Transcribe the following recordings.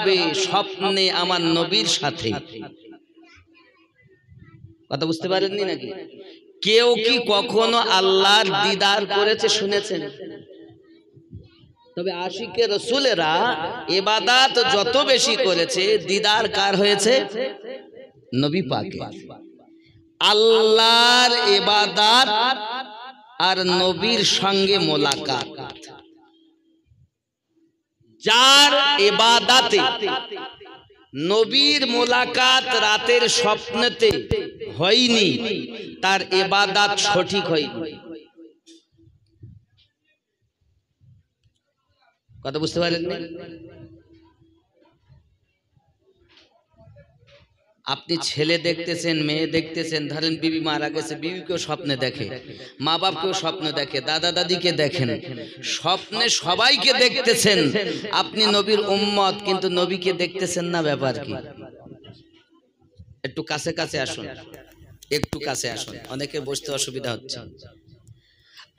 হবে স্বপ্নে আমার নবীর সাথে। কথা বুঝতে পারেননি নাকি? কেউ কি কখনো আল্লাহর দিদার করেছে শুনেছেন? তবে আশিকে রাসূলেরা ইবাদত যত বেশি করেছে দিদার কার হয়েছে? নবী পাকের। আল্লাহর ইবাদত আর নবীর সঙ্গে মোলাকাত, যার ইবাদতে নবীর মোলাকাত রাতের স্বপ্নেতে হয়নি তার ইবাদত সঠিক হয়নি। কথা বুঝতে পারেন? আপনি ছেলে দেখতেছেন, মেয়ে দেখতেছেন, ধরেন বিবি মারা গেছে, বিবিকেও স্বপ্নে দেখে, মা বাপকেও স্বপ্ন দেখে, দাদা দাদিকে দেখেন, স্বপ্নে সবাইকে দেখতেছেন। আপনি নবীর উম্মত কিন্তু নবীকে দেখতেছেন না, ব্যাপার কি? একটু কাছে কাছে আসুন, একটু কাছে আসুন, অনেকে বসতে অসুবিধা হচ্ছে।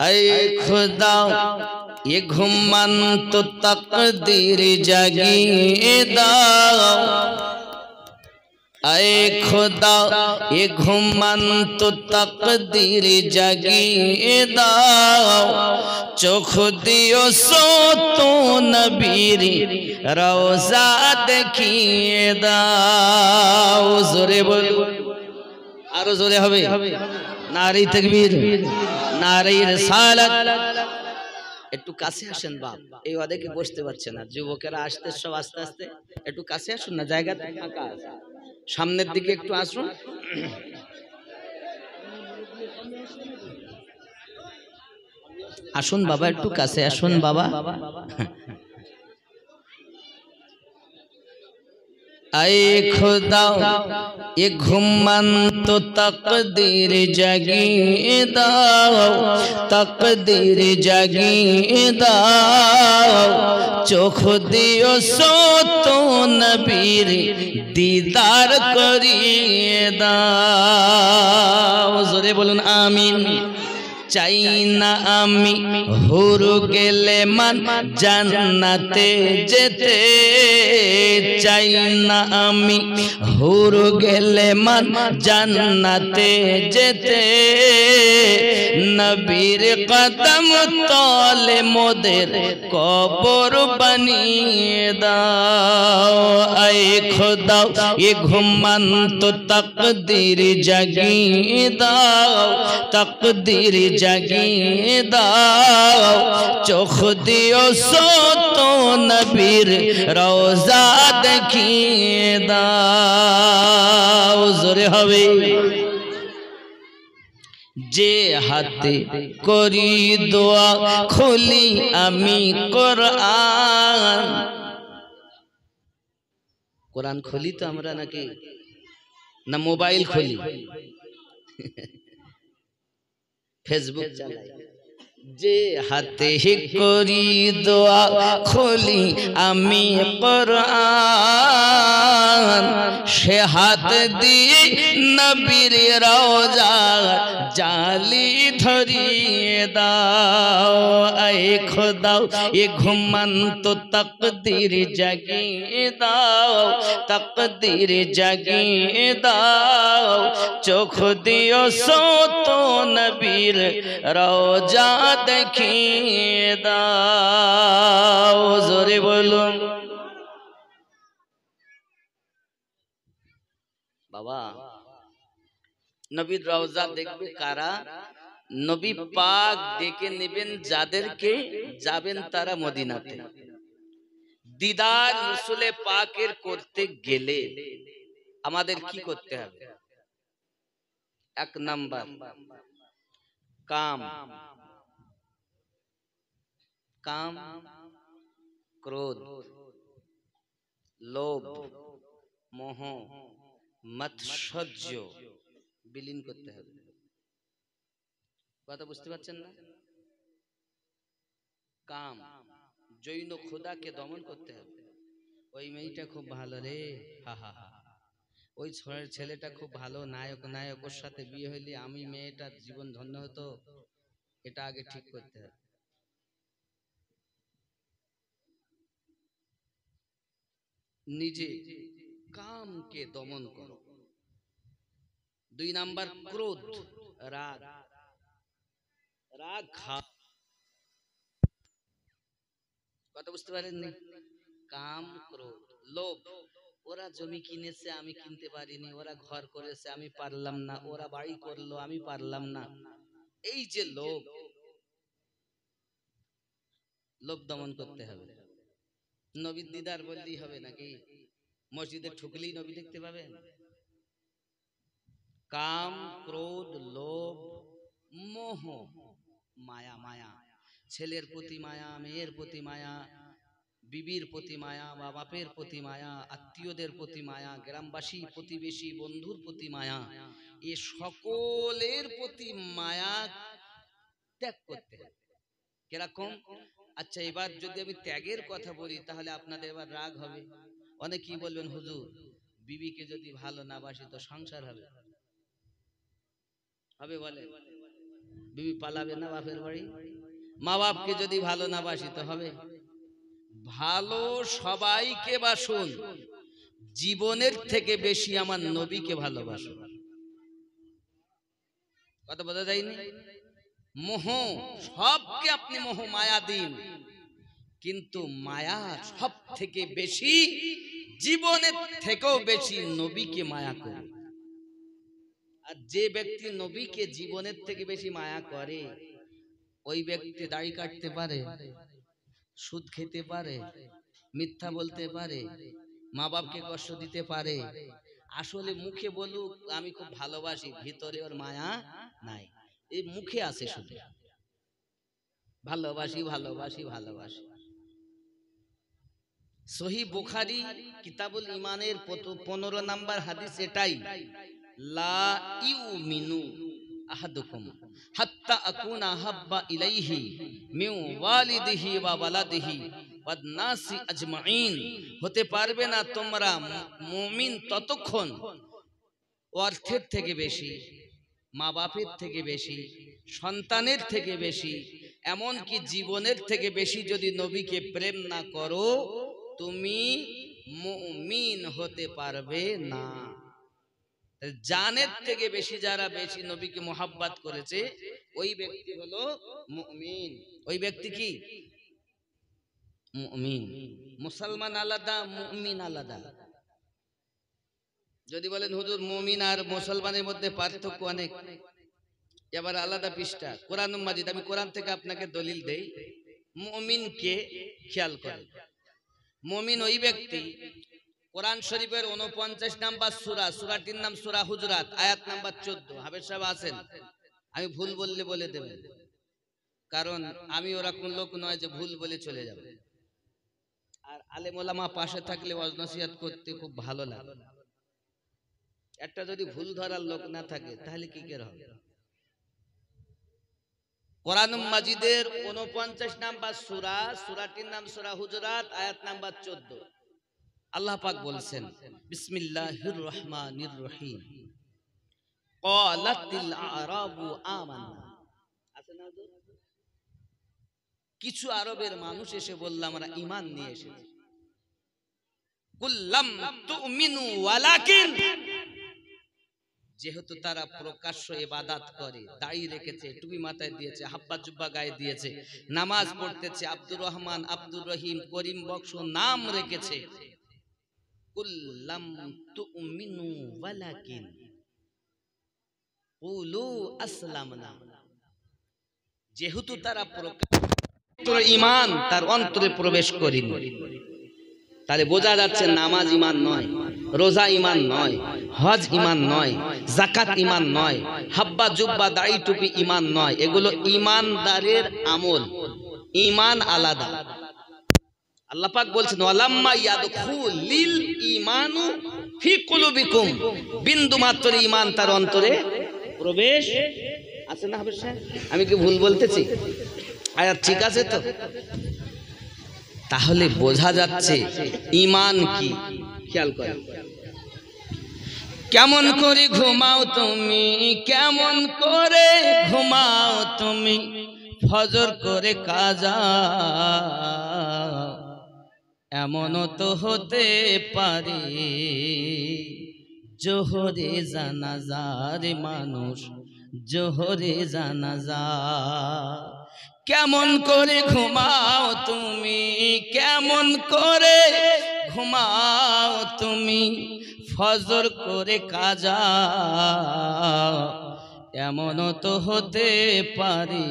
ऐ खुदा ये घुमन तो तकदीर जगी दाओ, ऐ खुदा ये घुमन तो तकदीर जगी दाओ, चोख दियो सो तो नबीरी रोजा देखिए दाओ। जोरे बोल, आरो जोरे হবে, नारी तकबीर, नारी रिसालत। একটু কাছে আসেন বাপ, এই ওদেরকে বসতে পারছে না, যুবকেরা আসতে সব আস্তে আস্তে একটু কাছে আসুন না, জায়গাটা ফাঁকা আছে, সামনের দিকে একটু আসুন। আসুন বাবা, একটু কাছে আসুন বাবা। ऐ खुदा ये घुमन तो तकदीर जगी दाओ, तकदीर जगी दाओ, चोख दियो सो तो नबीर दीदार करिए दाओ। जोरे बोलुन आमीन। চাই না আমি হুর গেলে মান জান্নাতে যেতে, চাই না আমি হুর গেলে মান জান্নাতে যেতে, নবীর কদম তলে মোদের কবর বানিয়ে দাও। ऐ खुदा ये घुमन तो तकदीर जगी दाओ, तकदीर जगी दाओ, चोख दियो सो तो नबीर रोजा देखिए दाओ। जोरे हवे जे हाथे करी दोआ खुली आमी कुरआन। कुरान खुली तो हमरा नाकि ना मोबाइल खुली, फेसबुक चालाई। जे हाथे करी दोआ खुली आमी कुरआन, से हाथ दिए नबीर रोजा जाली धरिए दाओ। ऐ खुदा ये घुमन तो तकदीर जगी दाओ, तकदीर जगी दाओ, चोख दियो सो तो नबीर रोजा देखिए दाओ। जोरे बोलो बाबा। नबीर रोजा देखबे कारा? नबी पाक ডেকে নেবেন যাদেরকে, যাবেন তারা মদিনাতে। দিদার রাসূলে পাকের করতে গেলে আমাদের কি করতে হবে? এক নাম্বার কাম, কাম, ক্রোধ, লোভ, মোহ, মাৎসর্য বিলীন করতে হবে। কথা বুঝতে পারছেন না? কাম, জৈন খোদাকে দমন করতে হবে। ওই মেয়েটা খুব ভালো রে, হা হা হা, ওই ছেলেটা খুব ভালো, নায়ক নায়ক, ওর সাথে বিয়ে হইলে আমি মেয়েটার জীবন ধন্য হতো, এটা আগে ঠিক করতে হবে। নিজে কামকে দমন করো। 2 নাম্বার ক্রোধ, রাগ। রাগ কথা বুঝতে পারেননি? কাম, ক্রোধ, লোভ। ওরা জমি কিনেছে আমি কিনতে পারিনি, ওরা ঘর করেছে আমি পারলাম না, ওরা বাড়ি করলো আমি পারলাম না। এই যে লোভ, লোভ দমন করতে হবে। নবীর দিদার বললেই হবে নাকি? মসজিদে ঢুকলেই নবী দেখতে পাবেন? কাম, ক্রোধ, লোভ, মোহ, মায়া। মায়া, ছেলের প্রতি মায়া, মেয়ের প্রতি মায়া, বিবির প্রতি মায়া, বা বাপের প্রতি মায়া, আত্মীয়দের প্রতি মায়া, গ্রামবাসী, প্রতিবেশী, বন্ধুর প্রতি মায়া, এ সকলের প্রতি মায়া ত্যাগ করতে হবে। কিরকম? আচ্ছা, এবার যদি আমি ত্যাগের কথা বলি তাহলে আপনাদের এবার রাগ হবে। অনেকেই বলবেন, হুজুর বিবিকে যদি ভালো না বাসি তো সংসার হবে? হবে বলে? বিবি পালাবে না বাপের বাড়ি? মা বাপকে যদি ভালো না বাসি তো হবে? ভালো সবাইকে বাসুন, জীবনের থেকে বেশি আমার নবীকে ভালোবাসুন। কথা বোঝা যায়নি? মোহ, সবকে আপনি মোহ মায়া দিন, কিন্তু মায়া সব থেকে বেশি, জীবনের থেকেও বেশি নবীকে মায়া করুন। আর যে ব্যক্তি নবীকে জীবনের থেকে বেশি মায়া করে, ওই ব্যক্তি দাড়ি কাটতে পারে, সুদ খেতে পারে, মিথ্যা বলতে পারে, মা বাপকে কষ্ট দিতে পারে। আসলে মুখে বলুক আমি খুব ভালোবাসি, ভিতরে ওর মায়া নাই। এই মুখে আছে শুধু ভালোবাসি ভালোবাসি ভালোবাসি। সহিহ বুখারী কিতাবুল ঈমানের 15 নাম্বার হাদিস এটাই, লা ইউমিনু আহাদুকুম হাত্তা আকুনা হাব্বা ইলাইহি মিন ওয়ালিদিহি ওয়া ওয়ালাদিহি ওয়ান নাসি আজমাইন। হতে পারবে না তোমরা মুমিন ততক্ষণ অর্থের থেকে বেশি, মা বাপের থেকে বেশি, সন্তানের থেকে বেশি, এমন কি জীবনের থেকে বেশি যদি নবীকে প্রেম না করো, তুমি মুমিন হতে পারবে না। জানের থেকে বেশি যারা বেশি নবীকে মোহাব্বত করেছে ওই ব্যক্তি হলো মুমিন। ওই ব্যক্তি কি? মুমিন। মুসলমান আলাদা, মুমিন আলাদা। যদি বলেন হুজুর মুমিন আর মুসলমানের মধ্যে পার্থক্য অনেক, এবার আলাদা পৃষ্ঠা কোরআন মাজিদ, আমি কোরআন থেকে আপনাকে দলিল দেই। মুমিনকে খেয়াল করেন, মুমিন ওই ব্যক্তি, কোরআন শরীফের 49 নাম্বার সূরা, সূরাটির নাম সূরা হুজরাত, আয়াত নাম্বার 14। হাফেজ সাহেব আছেন, আমি ভুল বললে বলে দেবেন, কারণ আমি ওরকম লোক নয় যে ভুল বলে চলে যাব। আর আলেম ওলামা পাশে থাকলে ওয়াজ নসিহত করতে খুব ভালো লাগে। একটা যদি ভুল ধরার লোক না থাকে তাহলে কি করে হবে? কোরআন মাজিদের 49 নাম্বার সূরা, সূরাটির নাম সূরা হুজরাত, আয়াত নাম্বার 14। আল্লাহ পাক বলছেন, বিসমিল্লাহির রহমানির রহিম, ক্বালাতিল আরাবু আমান্না। আছে না? কিছু আরবের মানুষ এসে বলল আমরা ঈমান নিয়ে এসেছি। কুল্লাম তুমিনু ওয়ালাকিন, যেহেতু তারা প্রকাশ্য ইবাদত করে, দাড়ি রেখেছে, টুপি মাথায় দিয়েছে, হাব্বা জুব্বা গায়ে দিয়েছে, নামাজ পড়তেছে, আব্দুর রহমান, আব্দুর রহিম, করিম বক্স নাম রেখেছে, কুল্লাম তুমিনু ওয়ালাকিন কুলু আসলামনা, যেহেতু তারা প্রকাশ্য ঈমান তার অন্তরে প্রবেশ করেনি, তাহলে বোঝা যাচ্ছে নামাজ ঈমান নয়, রোজা ঈমান নয়, হজ ঈমান নয়, যাকাত ঈমান নয়, হাব্বা জুব্বা দাড়ি টুপি ঈমান নয়। এগুলো ঈমানদারের আমল, ঈমান আলাদা। আল্লাহ পাক বলছেন, ওয়ালাম্মা ইয়াদখুলিল ঈমানু ফি কুলুবিকুম, বিন্দু মাত্র ঈমান তার অন্তরে প্রবেশ আছে না? হাফেজ সাহেব, আমি কি ভুল বলতেছি? আয়াত ঠিক আছে তো? তাহলে বোঝা যাচ্ছে ঈমান কি। খেয়াল করো, কেমন করে ঘুমাও তুমি, কেমন করে ঘুমাও তুমি, ফজর করে কাজা, এমনও তো হতে পারে জোহরে জানাজার মানুষ জোহরে জানাজা। কেমন করে ঘুমাও তুমি, কেমন করে ঘুমাও তুমি, ফজর করে কাজা। এমনও তো হতে পারে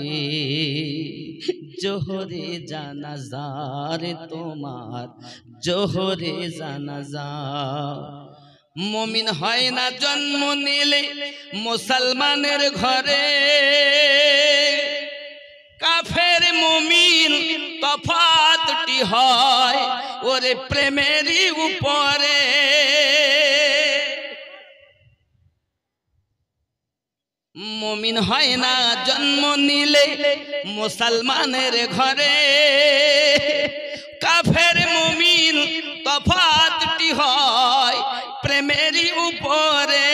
জোহরে জানাজার তোমার জোহরে জানাজা। মুমিন হয় না জন্ম নিলে মুসলমানের ঘরে, কাফের মুমিন তফাতটি হয় ওরে প্রেমেরই উপরে। মুমিন হয় না জন্ম নিলে মুসলমানের ঘরে, কাফের মুমিন তফাতটি হয় প্রেমেরই উপরে।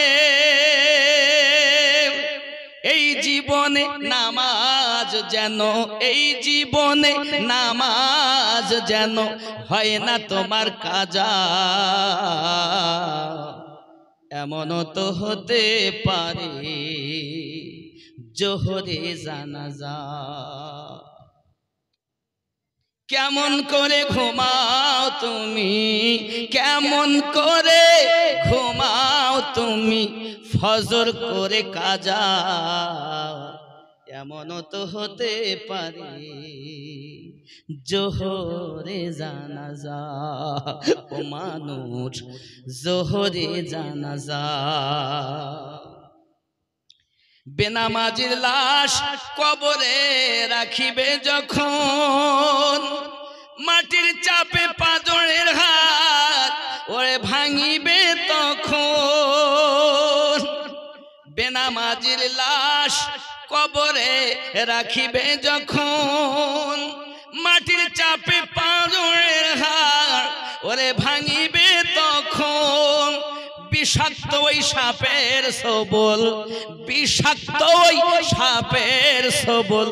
এই জীবনে নামাজ যেন, এই জীবনে নামাজ যেন হয় না তোমার কাজা। এমনও তো হতে পারে জোহরে জানাজা। কেমন করে ঘুমাও তুমি, কেমন করে ঘুমাও তুমি, ফজর করে কাজা। এমনও তো হতে পারে জোহরে জানাজা। ও মানুষ জোহরে জানাজা। বেনামাজির লাশ কবরে রাখিবে যখন, মাটির চাপে পাঁজরের হাত ওরে ভাঙিবে তখন। বেনামাজির লাশ কবরে রাখিবে যখন, মাটির চাপে পাঁজরের হাত ওরে ভাঙিবে তখন। বিষাক্ত ওই সাপের সবল, বিষাক্ত ওই সাপের সবল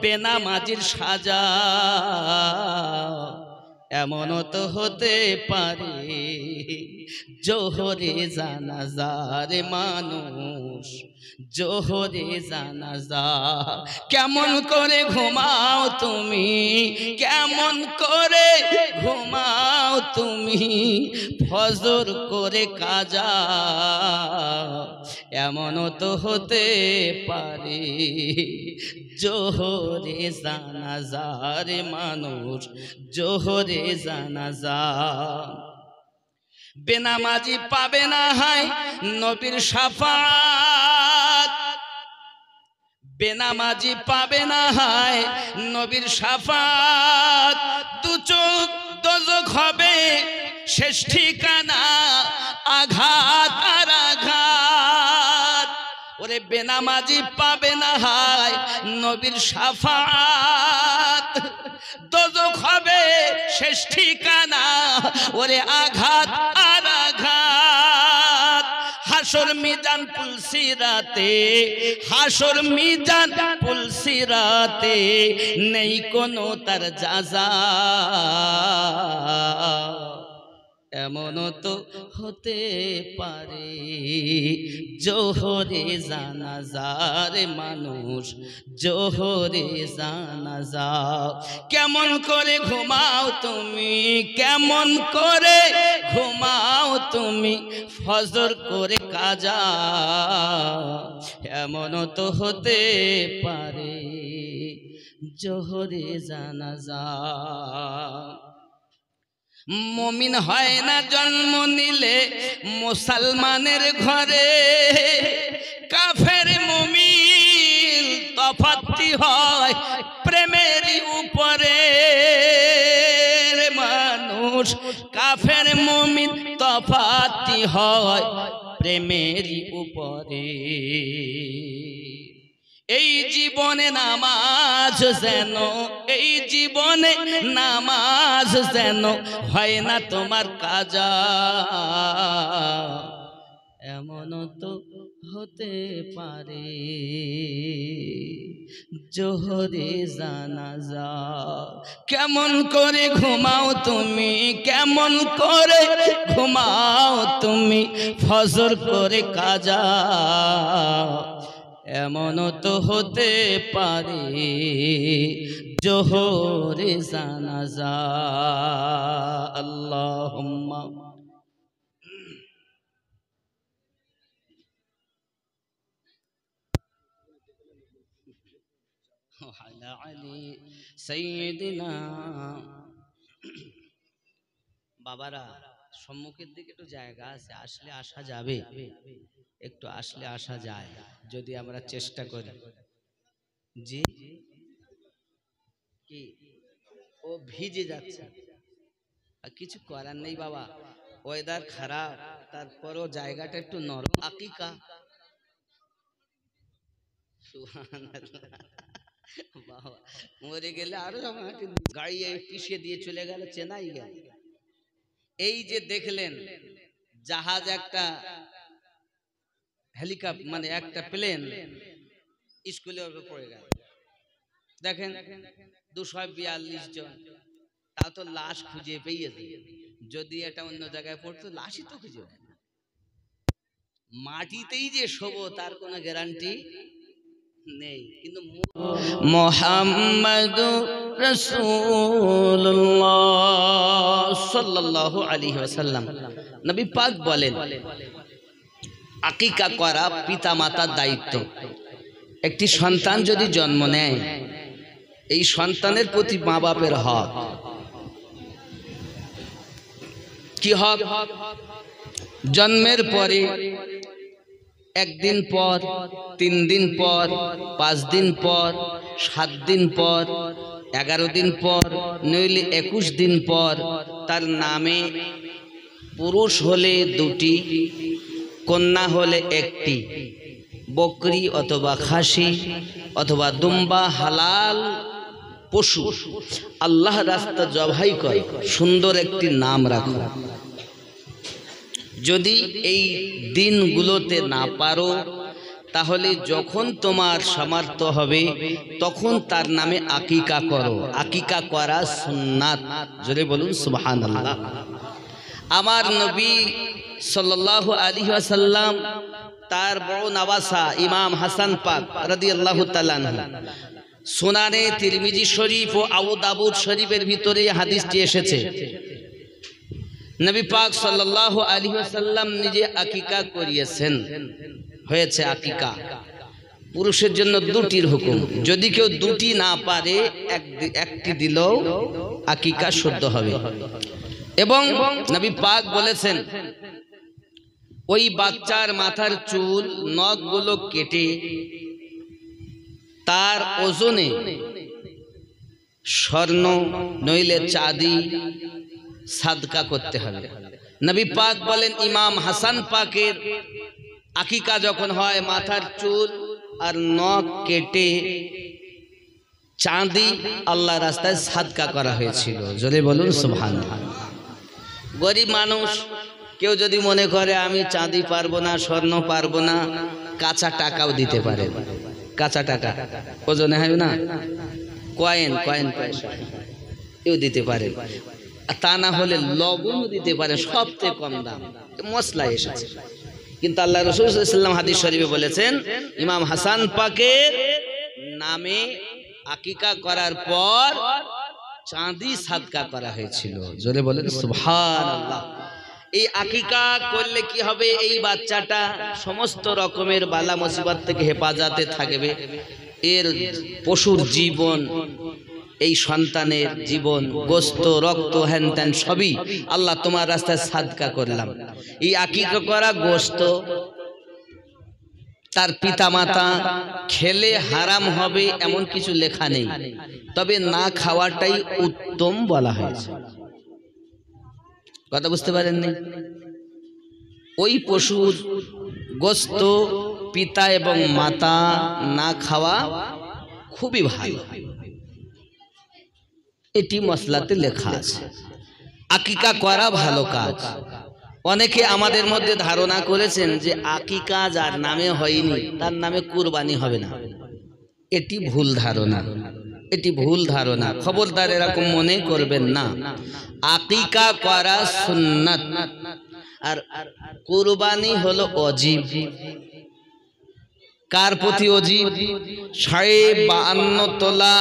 বেনামাজির সাজা। এমনও তো হতে পারে জোহরে জানাজার মানুষ জোহরে জানাজা। কেমন করে ঘুমাও তুমি, কেমন করে ঘুমাও তুমি, ফজর করে কাজা। এমনও তো হতে পারে জোহরে জানাজার মানুষ জোহরে জানাজা। বেনামাজি পাবে না হয় নবীর শাফাত, বেনামাজি পাবে না হয় নবীর শাফাত। দু চোখ দোজখ হবে শেষ ঠিকানা, আঘাত আর আঘাত। ওরে বেনামাজি পাবে না হয় নবীর শাফাত, দোজখ হবে শেষ ঠিকানা, ওরে আঘাত আর আঘাত। হাসর মিজান পুলসিরাতে, হাসর মিজান পুলসিরাতে নেই কোনো তার জাযা। এমনও তো হতে পারে জোহরে জানাজার মানুষ জোহরে জানাজা। কেমন করে ঘুমাও তুমি, কেমন করে ঘুমাও তুমি, ফজর করে কাজা। এমনও তো হতে পারে জোহরে জানাজা। মুমিন হয় না জন্ম নিলে মুসলমানের ঘরে, কাফের মুমিন তফাতটি হয় প্রেমেরই উপরে। মানুষ কাফের মুমিন তফাতটি হয় প্রেমেরই উপরে। এই জীবনে নামাজ যেন, এই জীবনে নামাজ যেন হয় না তোমার কাজা। এমনও তো হতে পারে জোহরে জানাজা। কেমন করে ঘুমাও তুমি, কেমন করে ঘুমাও তুমি, ফজর করে কাজা। এমনও তো হতে পারে জোহরে জানাজা। আল্লাহুম্মা আলা আলি সাইয়্যিদিনা। বাবারা, সম্মুখের দিকে একটু জায়গা আছে, আসলে আসা যাবে, একটু আসলে আসা যায় যদি আমরা চেষ্টা করি। জি, কি ও ভিজে যাচ্ছে, আর কিছু করার নেই বাবা, ওয়েদার খারাপ, তারপরও জায়গাটা একটু নরম। আকিকা, সুবহানাল্লাহ, বাবা মরে গেলে আরো গাড়ি পিছিয়ে দিয়ে চলে গেল, চেনাই গেল। এই যে দেখলেন জাহাজ, একটা হেলিকপ্টার, মানে একটা প্লেন স্কুলের উপরে পড়ে গেল, দেখেন 242 জন, তা তো লাশ খুঁজে পেয়েছে। যদি এটা অন্য জায়গায় পড়তো লাশই তো খুঁজে পায় না। মাটিতেই যে শোবো তার কোনো গ্যারান্টি নেই। কিন্তু মুহাম্মাদুর রাসূলুল্লাহ সাল্লাল্লাহু আলাইহি ওয়াসাল্লাম নবী পাক বলেন, আকিকা করা পিতামাতার দায়িত্ব। একটি সন্তান যদি জন্ম নেয়, এই সন্তানের প্রতি মা বাপের হক। কি হক? জন্মের পরে 1 দিন পর, 3 দিন পর, 5 দিন পর, 7 দিন পর, 11 দিন পর, নইলে 21 দিন পর তার নামে পুরুষ হলে 2টি, কন্যা হলে 1টি, বকরি অথবা খাসি অথবা দুম্বা, হালাল পশু আল্লাহ রাস্তা জবাই করে সুন্দর একটি নাম রাখো। যদি এই দিনগুলোতে না পারো, তাহলে যখন তোমার সামর্থ্য হবে তখন তার নামে আকিকা করো। আকিকা করা সুন্নাত, জোরে বলুন সুবহানাল্লাহ। আমার নবী সাল্লাল্লাহু আলাইহি ওয়াসাল্লাম তার বড় নওয়াসা ইমাম হাসান পাক রাদিয়াল্লাহু তাআলা আনহু, সুনানে তিরমিজি শরীফ ও আবু দাউদ শরীফের ভিতরে হাদিসটি এসেছে। নবী পাক সাল্লাল্লাহু আলাইহি ওয়াসাল্লাম নিজে আকিকা করিয়েছেন। হয়েছে আকিকা। পুরুষের জন্য 2টির হুকুম, যদি কেউ 2টি না পারে 1টি দিলেও আকিকা শুদ্ধ হবে। এবং নবী পাক বলেছেন, ওই বাচ্চার মাথার চুল নখগুলো কেটে তার ওজনে স্বর্ণ নইলে চাঁদি সাদকা করতে হবে। নবী পাক বলেন, ইমাম হাসান পাকের আকিকা যখন হয়, মাথার চুল আর নখ কেটে চাঁদি আল্লাহ রাস্তায় সাদকা করা হয়েছিল। জোরে বলুন সুবহানাল্লাহ। গরিব মানুষ কেউ যদি মনে করে আমি চাঁদি পারবো না, স্বর্ণ পারবো না, কাঁচা টাকাও দিতে পারে। কাঁচা টাকা ওজনে হয় না, কয়েন পয়সা এও দিতে পারে। তা না হলে লবণও দিতে পারে, সবচেয়ে কম দাম মশলা এসেছে। কিন্তু আল্লাহ রাসূল সাল্লাল্লাহু আলাইহি ওয়াসাল্লাম হাদিস শরীফে বলেছেন, ইমাম হাসান পাকের নামে আকিকা করার পর চাঁদি সাদকা করা হয়েছিল। জোরে বলেন সুবহানাল্লাহ। এই আকিকা করলে কি হবে? এই বাচ্চাটা সমস্ত রকমের বালা মুসিবত থেকে হেফাজতে থাকবে। এর পশুর জীবন, এই সন্তানের জীবন, গোস্ত রক্ত হ্যান ত্যান সবই আল্লাহ তোমার রাস্তায় সাদকা করলাম। এই আকিকা করা গোস্ত তার পিতামাতা খেলে হারাম হবে এমন কিছু লেখা নেই, তবে না খাওয়াটাই উত্তম বলা হয়েছে। কথা বুঝতে পারেননি? ওই পশুর গোস্ত পিতা এবং মাতা না খাওয়া খুবই ভালো, এটি মসলাতে লেখা আছে। আকিকা করা ভালো কাজ। অনেকে আমাদের মধ্যে ধারণা করেছেন যে আকিকা যার নামে হয়নি তার নামে কুরবানি হবে না। এটি ভুল ধারণা, এটি ভুল ধারণা। খবরদার এরকম মনে করবেন না। আকিকা করা সুন্নাত আর কুরবানি হলো ওয়াজিব। কার প্রতি ওয়াজিব? 52.5 তোলা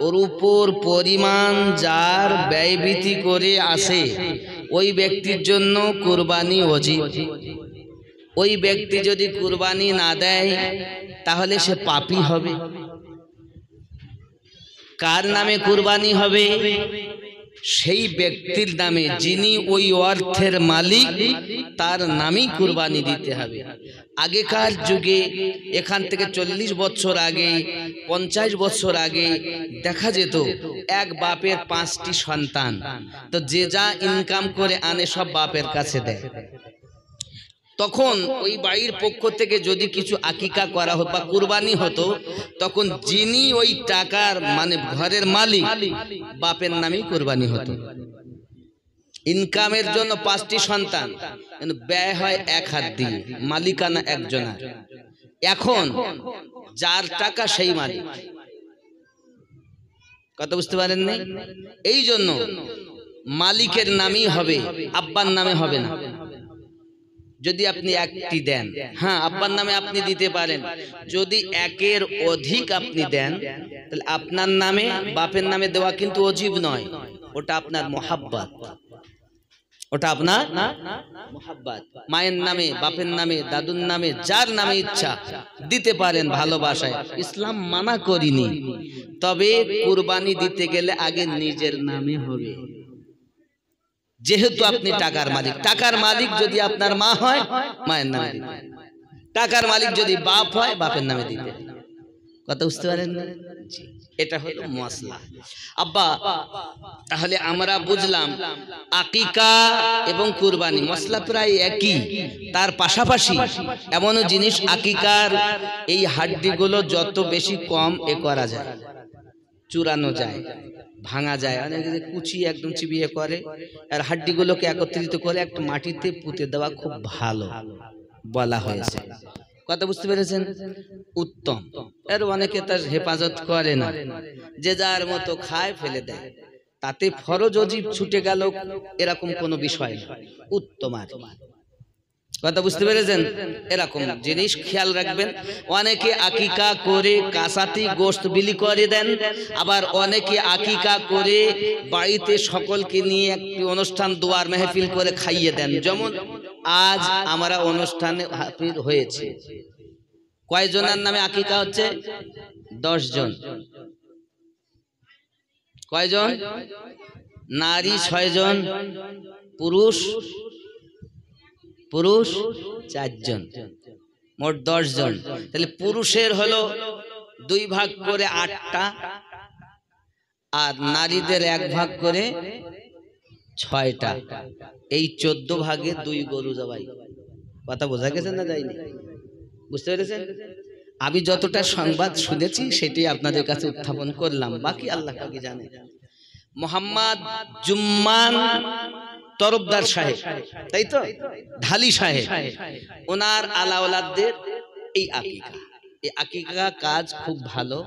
ওর উপর পরিমাণ যার ব্যয়বৃত্তি করে আসে ওই ব্যক্তির জন্য কুরবানি ওয়াজিব। ওই ব্যক্তি যদি কুরবানি না দেয় তাহলে সে পাপী হবে। কার নামে কুরবানি হবে? সেই ব্যক্তির নামে যিনি ওই অর্থের মালিক, তার নামেই কুরবানি দিতে হবে। আগেকার যুগে এখান থেকে 40 বছর আগে, 50 বছর আগে দেখা যেত এক বাপের 5টি সন্তান, তো যে যা ইনকাম করে আনে সব বাপের কাছে দেয়। তখন ওই বাড়ির পক্ষ থেকে যদি কিছু আকিকা করা হতো বা কুরবানি হতো, তখন যিনি ওই টাকার মানে ঘরের মালিক, বাপের নামেই কুরবানি হতো। ইনকামের জন্য 5টি সন্তান, ব্যয় হয় এক হাত দিয়ে, মালিকানা একজনের। এখন যার টাকা সেই মালিক। কথা বুঝতে পারেন না? এই জন্য মালিকের নামেই হবে, আব্বার নামে হবে না। যদি আপনি একটি দেন, হ্যাঁ আব্বার নামে আপনি দিতে পারেন। যদি একের অধিক আপনি দেন তাহলে আপনার নামে বাপের নামে দেওয়া কিন্তু ওয়াজিব নয়, ওটা আপনার মোহাব্বত, ওটা আপনার মোহাব্বত। মায়ের নামে, বাপের নামে, দাদুর নামে, যার নামে ইচ্ছা দিতে পারেন ভালোবাসায়, ইসলাম মানা করিনি। তবে কুরবানি দিতে গেলে আগে নিজের নামে হবে, যেহেতু আপনি টাকার মালিক। টাকার মালিক যদি আপনার মা হয় মায়ের নামে দিতে, টাকার মালিক যদি বাপ হয় বাপের নামে দিতে। কথা বুঝতে পারেন? এটা হলো মশলা। আব্বা, তাহলে আমরা বুঝলাম আকিকা এবং কুরবানি মশলা প্রায় একই। তার পাশাপাশি এমনও জিনিস আকিকার এই হাড্ডিগুলো যত বেশি কম এ করা যায়, চুরানো যায়, ভাঙা যায়। অনেকে যে কুচি একদম চিবিয়ে করে, আর হাড্ডিগুলোকে একত্রিত করে একটা মাটিতে পুঁতে দেওয়া খুব ভালো বলা হয়েছে। কথা বুঝতে পেরেছেন? উত্তম। এর অনেকে তার হেফাজত করে না, যে যার মতো খায় ফেলে দেয়, তাতে ফরজ ওয়াজিব ছুটে গেল এরকম কোনো বিষয় না, উত্তম। আর কথা বুঝতে পেরেছেন? এরকম জিনিস খেয়াল রাখবেন। অনেকে আকিকা করে কাসাতি গোশত বিলি করে দেন, আবার অনেকে আকিকা করে বাড়িতে সকলকে নিয়ে একটি অনুষ্ঠান দোয়ার মেহফিল করে খাইয়ে দেন। যেমন আজ আমরা অনুষ্ঠানে হাজির হয়েছে, কয়জনের নামে আকিকা হচ্ছে? 10 জন। কয়জন? নারী 6 জন, পুরুষ 4 জন, মোট 10 জন। তাহলে পুরুষের হলো 2 ভাগ করে 8টা, আর নারীদের 1 ভাগ করে 6টা। এই 14 ভাগে 2 গরু জবাই। কথা বোঝা গেছে না যায়নি? বুঝতে পেরেছেন? আমি যতটা সংবাদ শুনেছি সেটাই আপনাদের কাছে উত্থাপন করলাম, বাকি আল্লাহ পাক জানে। মোহাম্মদ জুম্মান তরফদার সাহেব, তাই তো, ঢালি সাহেব, ওনার আলাওলাদদের এই আকিকা, এই আকিকা কাজ খুব ভালো,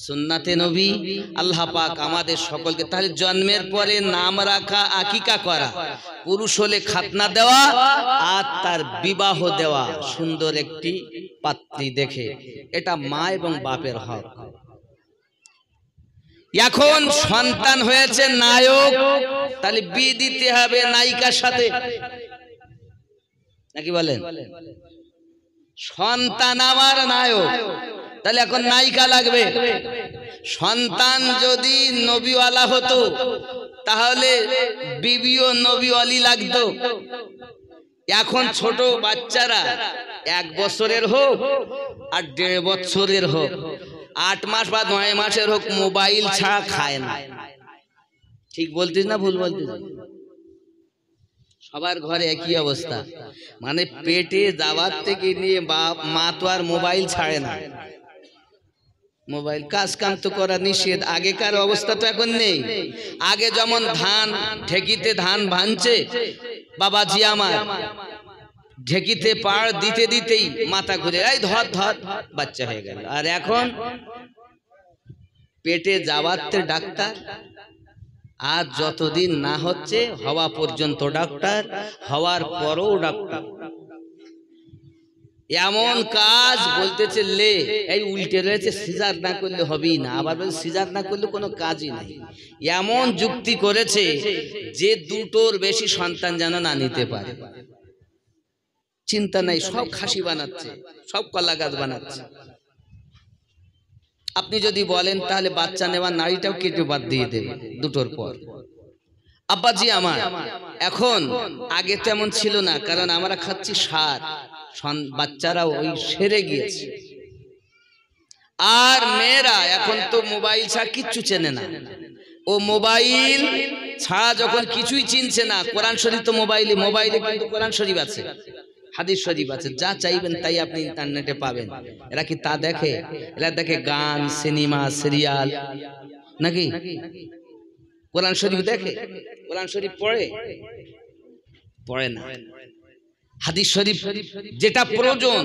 সুন্নাতে নবী। আল্লাহ পাক আমাদের সকলকে, তাহলে জন্মের পরে নাম রাখা, আকিকা করা, পুরুষ হলে খাতনা দেওয়া, আর তার বিবাহ দেওয়া সুন্দর একটি পাত্রী দেখে, এটা মা এবং বাপের হক। এখন সন্তান হয়েছে নায়ক, তাহলে বিয়ে দিতে হবে নায়িকার সাথে, নাকি বলেন? সন্তান আমার নায়ক, তাহলে এখন নায়িকা লাগবে। সন্তান যদি নবীওয়ালা হতো তাহলে বিবিও নবীওয়ালি লাগতো। এখন ছোট বাচ্চারা 1 বছরের হোক আর 1.5 বছরের হোক, 8 মাস বা 9 মাসের হোক, মোবাইল ছাড়া খায় না। ঠিক বলতিস না ভুল বলতিস? সবার ঘরে একই অবস্থা, মানে পেটে যাওয়ার থেকে নিয়ে বাপ মা তো আর মোবাইল ছাড়ে না। মোবাইল কাজ কাম তো করা নিষেধ, আগেকার অবস্থা তো এখন নেই। আগে যেমন ধান ঢেকিতে ধান ভাঙছে বাবাজি আমার, ঢেকিতে পাড় দিতে দিতেই মাথা ঘুরে এই ধর ধর বাচ্চা হয়ে গেল। আর এখন পেটে যাওয়াতে ডাক্তার, আর যতদিন না হচ্ছে হওয়া পর্যন্ত ডাক্তার, হওয়ার পরও ডাক্তার। এমন কাজ বলতেছে লে এই উল্টে রয়েছে, সিজার না করলে হবেই না, আবার বলছে সিজার না করলে কোনো কাজই নাই। এমন যুক্তি করেছে যে দুটোর বেশি সন্তান যেন না নিতে পারে। চিন্তা নাই, সব খাসি বানাচ্ছে, সব কলা গাছ বানাচ্ছে। আপনি যদি বলেন তাহলে বাচ্চা নেওয়ার নারীটাও কেটে বাদ দিয়ে দেবে দুটোর পর। আব্বাজি আমার এখন আগে তেমন ছিল না, কারণ আমরা খাচ্ছি সার, বাচ্চারাও ওই সেরে গিয়েছে। আর মেয়েরা এখন তো মোবাইল ছাড়া কিচ্ছু চেনে না। ও মোবাইল ছাড়া যখন কিছুই চিনছে না, কোরআন শরীফ তো মোবাইলে, মোবাইলে কিন্তু কোরআন শরীফ আছে, হাদিস শরীফ আছে, যা চাইবেন তাই আপনি ইন্টারনেটে পাবেন। এরা কি তা দেখে? এরা দেখে গান, সিনেমা, সিরিয়াল, নাকি কোরআন শরীফ দেখে? কোরআন শরীফ পড়ে? পড়ে না। হাদিস শরীফ যেটা প্রয়োজন,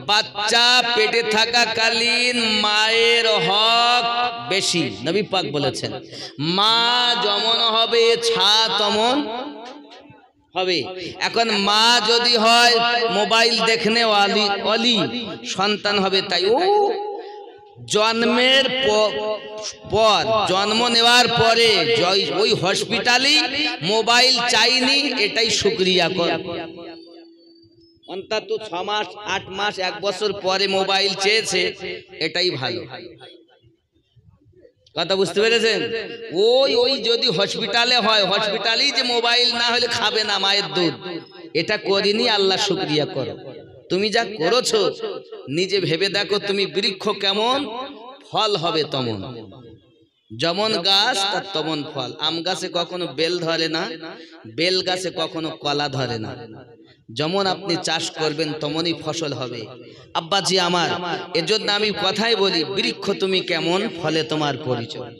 বাচ্চা পেটে থাকাকালীন মায়ের হক বেশি। নবী পাক বলেছেন মা যেমন হবে ছা তেমন হবে। এখন মা যদি হয় মোবাইল দেখনে ওয়ালি সন্তান হবে, তাই ও জন্মের পর, জন্ম নেওয়ার পরে ওই হসপিটালেই মোবাইল চাইনি, এটাই শুকরিয়া কর। অন্তত 6 মাস 8 মাস 1 বছর পরে মোবাইল চেয়েছে, এটাই ভালো। কথা বুঝতে পেরেছেন? ওই যদি হসপিটালে হয়, হসপিটালেই যে মোবাইল না হলে খাবে না মায়ের দুধ, এটা করিনি, আল্লাহ শুকরিয়া করো। তুমি যা করেছো নিজে ভেবে দেখো, তুমি বৃক্ষ কেমন ফল হবে তেমন, যেমন গাছ তার তেমন ফল। আম গাছে কখনো বেল ধরে না, বেল গাছে কখনো কলা ধরে না। যেমন আপনি চাষ করবেন তেমনই ফসল হবে। আব্বাজি আমার, এজন্য আমি কথাই বলি, বৃক্ষ তুমি কেমন, ফলে তোমার পরিচয়।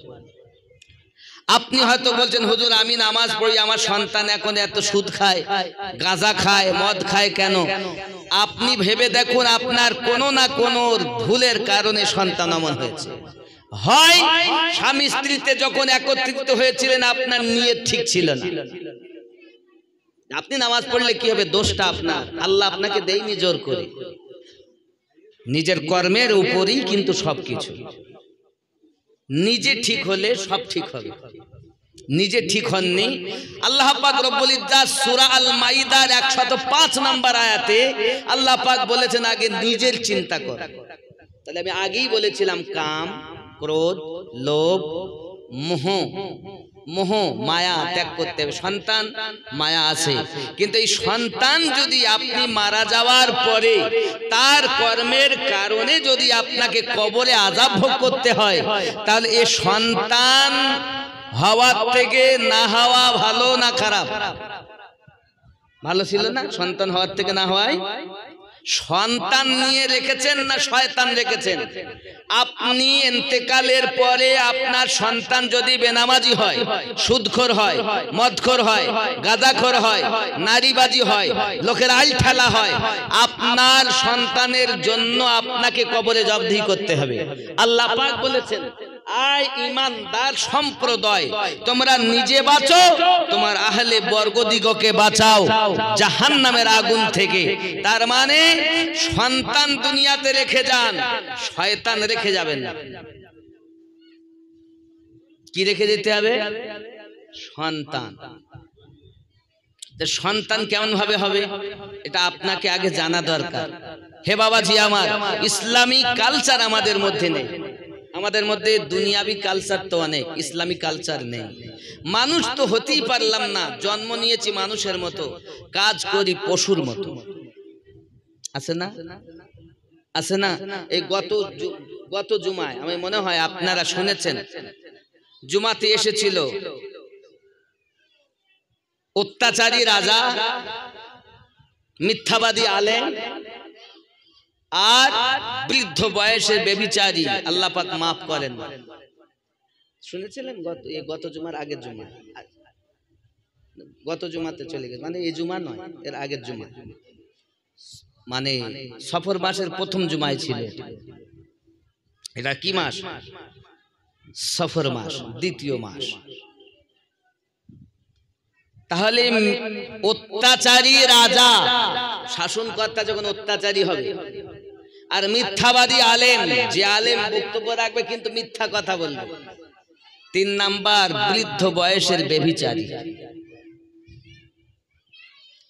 আপনি হয়তো বলছেন হুজুর আমি নামাজ পড়ি, আমার সন্তান এখন এত সুদ খায়, গাঁজা খায়, মদ খায় কেন? আপনি ভেবে দেখুন, আপনার কোনো না কোনো ভুলের কারণে সন্তান অমন হয়েছে। হয় স্বামী স্ত্রীতে যখন একত্রিত হয়েছিলেন আপনার নিয়ত ঠিক ছিল না। আপনি নামাজ পড়লে কি হবে? দোষটা আপনার, আল্লাহ আপনাকে দেয়নি জোর করে। নিজের কর্মের উপরই কিন্তু সবকিছু। নিজে ঠিক হলে সব ঠিক হবে। নিজে ঠিক হননি, আল্লাহ পাক রব্বুল ইজ্জাত সূরা আল মাইদার 105 নম্বর আয়াতে আল্লাহ পাক বলেছেন আগে নিজের চিন্তা কর। তাহলে আমি আগেই বলেছিলাম কাম, ক্রোধ, লোভ, মোহ, মায়া ত্যাগ করতে হবে। সন্তান মায়া আছে, কিন্তু এই সন্তান যদি আপনি মারা যাওয়ার পরে তার কর্মের কারণে যদি আপনাকে কবরে আযাব ভোগ করতে হয়, তাহলে এই সন্তান হওয়ার থেকে না হওয়া ভালো না খারাপ? ভালো ছিল না সন্তান হওয়ার থেকে না হওয়াই? সন্তান নিয়ে রেখেছেন না শয়তান রেখেছেন? আপনি ইন্তেকালের পরে আপনার সন্তান যদি বেনামাজি হয়, সুদখোর হয়, মদখোর হয়, গাঁজাখোর হয়, নারীবাজি হয়, লোকের আইল ঠেলা হয়, আপনার সন্তানের জন্য আপনাকে কবরে জবাবদিহি করতে হবে। আল্লাহ পাক বলেছেন আয় ঈমানদার সম্প্রদায়, তোমরা নিজে বাঁচো, তোমার আহলে বর্গদিগকে বাঁচাও জাহান্নামের আগুন থেকে। তার মানে সন্তান দুনিয়াতে রেখে যান, শয়তান রেখে যাবেন না। কি রেখে যেতে হবে? সন্তান। সন্তান কেমন ভাবে হবে এটা আপনাকে আগে জানা দরকার। হে বাবাজি আমার, ইসলামী কালচার আমাদের মধ্যে নেই। আমাদের মধ্যে দুনিয়াবি কালচার তো অনেক, ইসলামী কালচার নেই। মানুষ তো হতেই পারলাম না, জন্ম নিয়েছি মানুষের মতো, কাজ করি পশুর মতো। আছে না? আছে না? এই গত জুমায় আমি মনে হয় আপনারা শুনেছেন, জুমাতে এসেছিল অত্যাচারী রাজা, মিথ্যাবাদী আলেম আর বৃদ্ধ বয়সের ব্যভিচারী, আল্লাহ পাক মাফ করেন। শুনেছিলেন? গত জুমার আগের জুমা, গত জুমাতে চলে গেছে, মানে এই জুমা নয়, এর আগের জুমা। মানে সফর মাসের প্রথম জুমায় ছিল। এটা কি মাস? সফর মাস, দ্বিতীয় মাস। তাহলে অত্যাচারী রাজা, শাসনকর্তা যখন অত্যাচারী হবে, আর মিথ্যাবাদী আলেম, যে আলেম বক্তব্য রাখবে কিন্তু মিথ্যা কথা বলবে। 3 নাম্বার, বৃদ্ধ বয়সের ব্যভিচারী।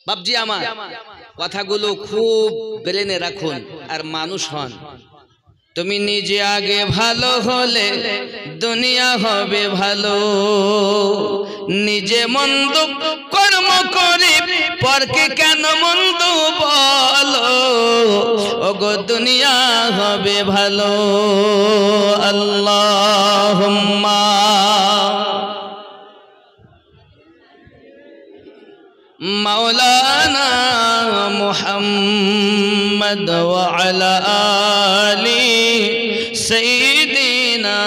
বাবজি আমার কথাগুলো খুব ব্রেনে রাখুন আর মানুষ হন। তুমি নিজে আগে ভালো হলে দুনিয়া হবে ভালো। নিজে মন্দ কর্ম করে পরকে কেন মন্দ বলো, ওগো দুনিয়া হবে ভালো। আল্লাহুম্মা মাওলানা মুহাম্মদ ওয়া আলা আলি সাইয়্যিদিনা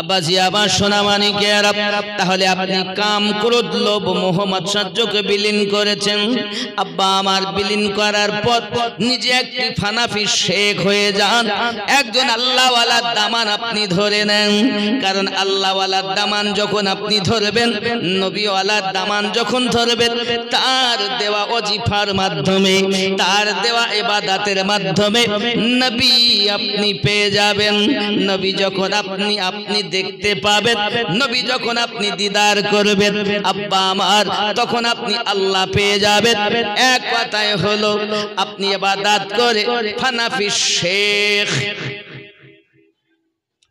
আব্বাজি আমার সোনা মানিকেরা, তাহলে আপনি কাম ক্রোধ লোভ মোহ মাৎসর্যকে বিলীন করেছেন। আব্বা আমার বিলীন করার পর নিজে একটি ফানাফি শেখ হয়ে যান। একজন আল্লাহওয়ালার দামান আপনি ধরে নেন, কারণ আল্লাহওয়ালার দামান যখন আপনি ধরবেন, নবীওয়ালার দামান যখন ধরবেন, তার দেওয়া ওজিফার মাধ্যমে, তার দেওয়া ইবাদতের মাধ্যমে নবী আপনি পেয়ে যাবেন। নবী যখন আপনি দেখতে পাবেন, নবী যখন আপনি দিদার করবেন আব্বা আমার, তখন আপনি আল্লাহ পেয়ে যাবেন। এক কথায় হলো আপনি ইবাদত করে ফানাফি শেখ,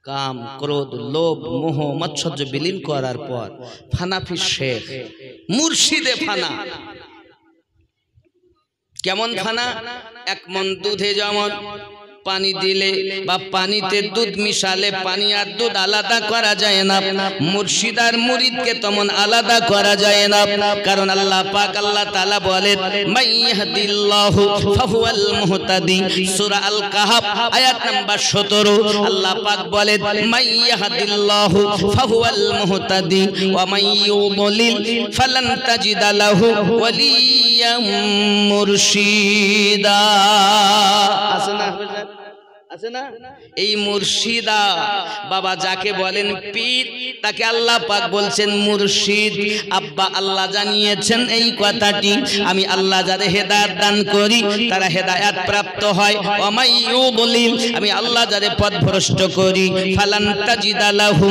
কাম ক্রোধ লোভ মোহ মাৎসর্য বিলীন করার পর ফানাফি শেখ, মুর্শিদে ফানা। কেমন ফানা? 1 মণ দুধে যেমন পানি দিলে বা পানিতে দুধ মিশালে পানি আর দুধ আলাদা করা যায় না, মুর্শিদ আর মুরিদকে তেমন আলাদা করা যায় না। কারণ আল্লাহ পাক আল্লাহ তাআলা বলেন, মাইয়াহদিল্লাহু ফাহুয়াল মুহতাদি, সূরা আল কাহফ আয়াত নাম্বার 17। আল্লাহ পাক বলেন, মাইয়াহদিল্লাহু ফাহুয়াল মুহতাদি ওয়া মাইয়ুদ্লিল ফালান তাজিদা লাহু ওয়ালিয়াম মুরশিদা। আসনা আছে না? এই মুর্শিদা বাবা যাকে বলেন পীর, তাকে আল্লাহ পাক বলছেন মুর্শিদ। আব্বা আল্লাহ জানিয়েছেন এই কথাটি, আমি আল্লাহ যাদের হেদায়েত দান করি তারা হেদায়েত প্রাপ্ত হয়। ওয়া মাইয়ুদ্লিল, আমি আল্লাহ যাদের পথভ্রষ্ট করি, ফালান তাজিদা লাহু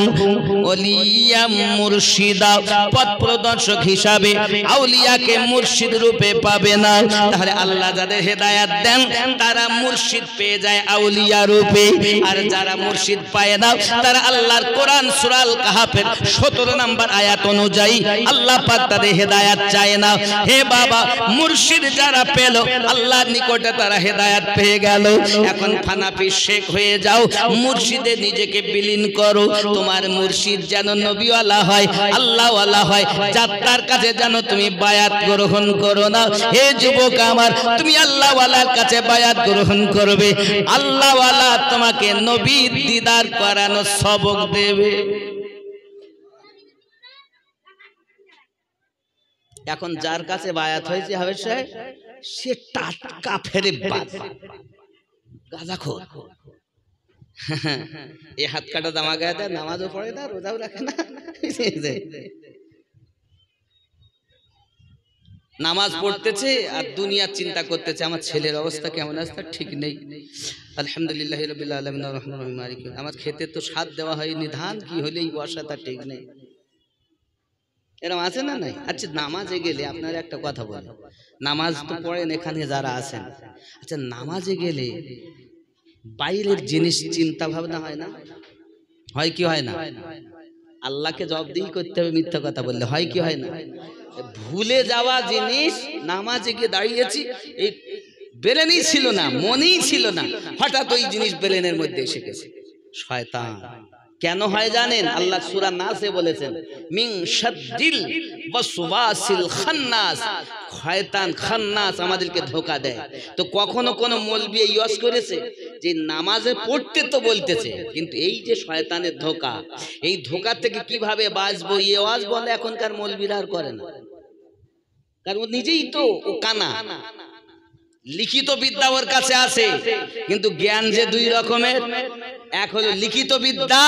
ওয়ালিয়াম মুরশিদা, পথ প্রদর্শক হিসাবে আউলিয়াকে মুর্শিদ রূপে পাবে না। তাহলে আল্লাহ যাদের হেদায়েত দেন তারা মুর্শিদ পেয়ে যায় আউলিয়া রূপে, আর যারা মুর্শিদ পায় না তারা আল্লাহর কোরআন সূরা আল কাহফের 17 নম্বর আয়াত অনুযায়ী আল্লাহ পাক তাদের হেদায়েত চায় না। হে বাবা, মুর্শিদ যারা পেল আল্লাহর নিকটে তারা হেদায়েত পেয়ে গেল। এখন ফানাফি শেখ হয়ে যাও, মুর্শিদে নিজেকে বিলীন করো। তোমার মুর্শিদ যেন নবীওয়ালা হয়, আল্লাহওয়ালা হয়, যার কাছে যেন তুমি বায়াত গ্রহণ করো না। হে যুবক আমার, তুমি আল্লাহওয়ালার কাছে বায়াত গ্রহণ করবে, আল্লাহ তোমাকে নবী দিদার করানো সবক দেবে। এখন যার কাছে বায়াত হয়েছে হবে সে টাটকা ফেরে গাঁজাখোর। এই হাত কাটা জামা গায়ে দেয়, নামাজও পড়ে না, রোজাও রাখে না। নামাজ পড়তেছে আর দুনিয়ার চিন্তা করতেছে, আমার ছেলের অবস্থা কেমন আছে ঠিক নেই। আলহামদুলিল্লাহ রাব্বিল আলামিন আর রহমানির রহিম মালিক, আমার খেতে তো স্বাদ দেওয়া হয়নি, ধান কি হলেই বর্ষা তা ঠিক নেই। এরকম আছে না নাই? আচ্ছা, নামাজে গেলে আপনারা একটা কথা বলেন, নামাজ তো পড়েন এখানে যারা আছেন, আচ্ছা নামাজে গেলে বাইরের জিনিস চিন্তা ভাবনা হয় না? হয় কি হয় না? আল্লাহকে জবাবদিহি করতে হবে মিথ্যা কথা বললে, হয় কি হয় না? ভুলে যাওয়া জিনিস, নামাজে গিয়ে দাঁড়িয়েছি, এই ব্রেনেই ছিল না, মনেই ছিল না, হঠাৎ ওই জিনিস ব্রেনের মধ্যে এসে গেছে। শয়তান। কেন হয় জানেন? আল্লাহ সূরা নাসে বলেছেন, মিন শাদ্দিল ওয়াসওয়াসিল খান্নাস, শয়তান খান্নাস আমাদেরকে ধোঁকা দেয়। তো কখনো কোন মৌলবি ইউজ করেছে যে নামাজে পড়তে তো বলতেছে, কিন্তু এই যে শয়তানের ধোঁকা, এই ধোঁকা থেকে কিভাবে বাঁচবো এই ওয়াজ বলে এখনকার মৌলবিরা আর করে না। কারণ ও নিজেই তো ও কানা। লিখিত বিদ্যা ওর কাছে আছে, কিন্তু জ্ঞান যে দুই রকমের, এক হলো লিখিত বিদ্যা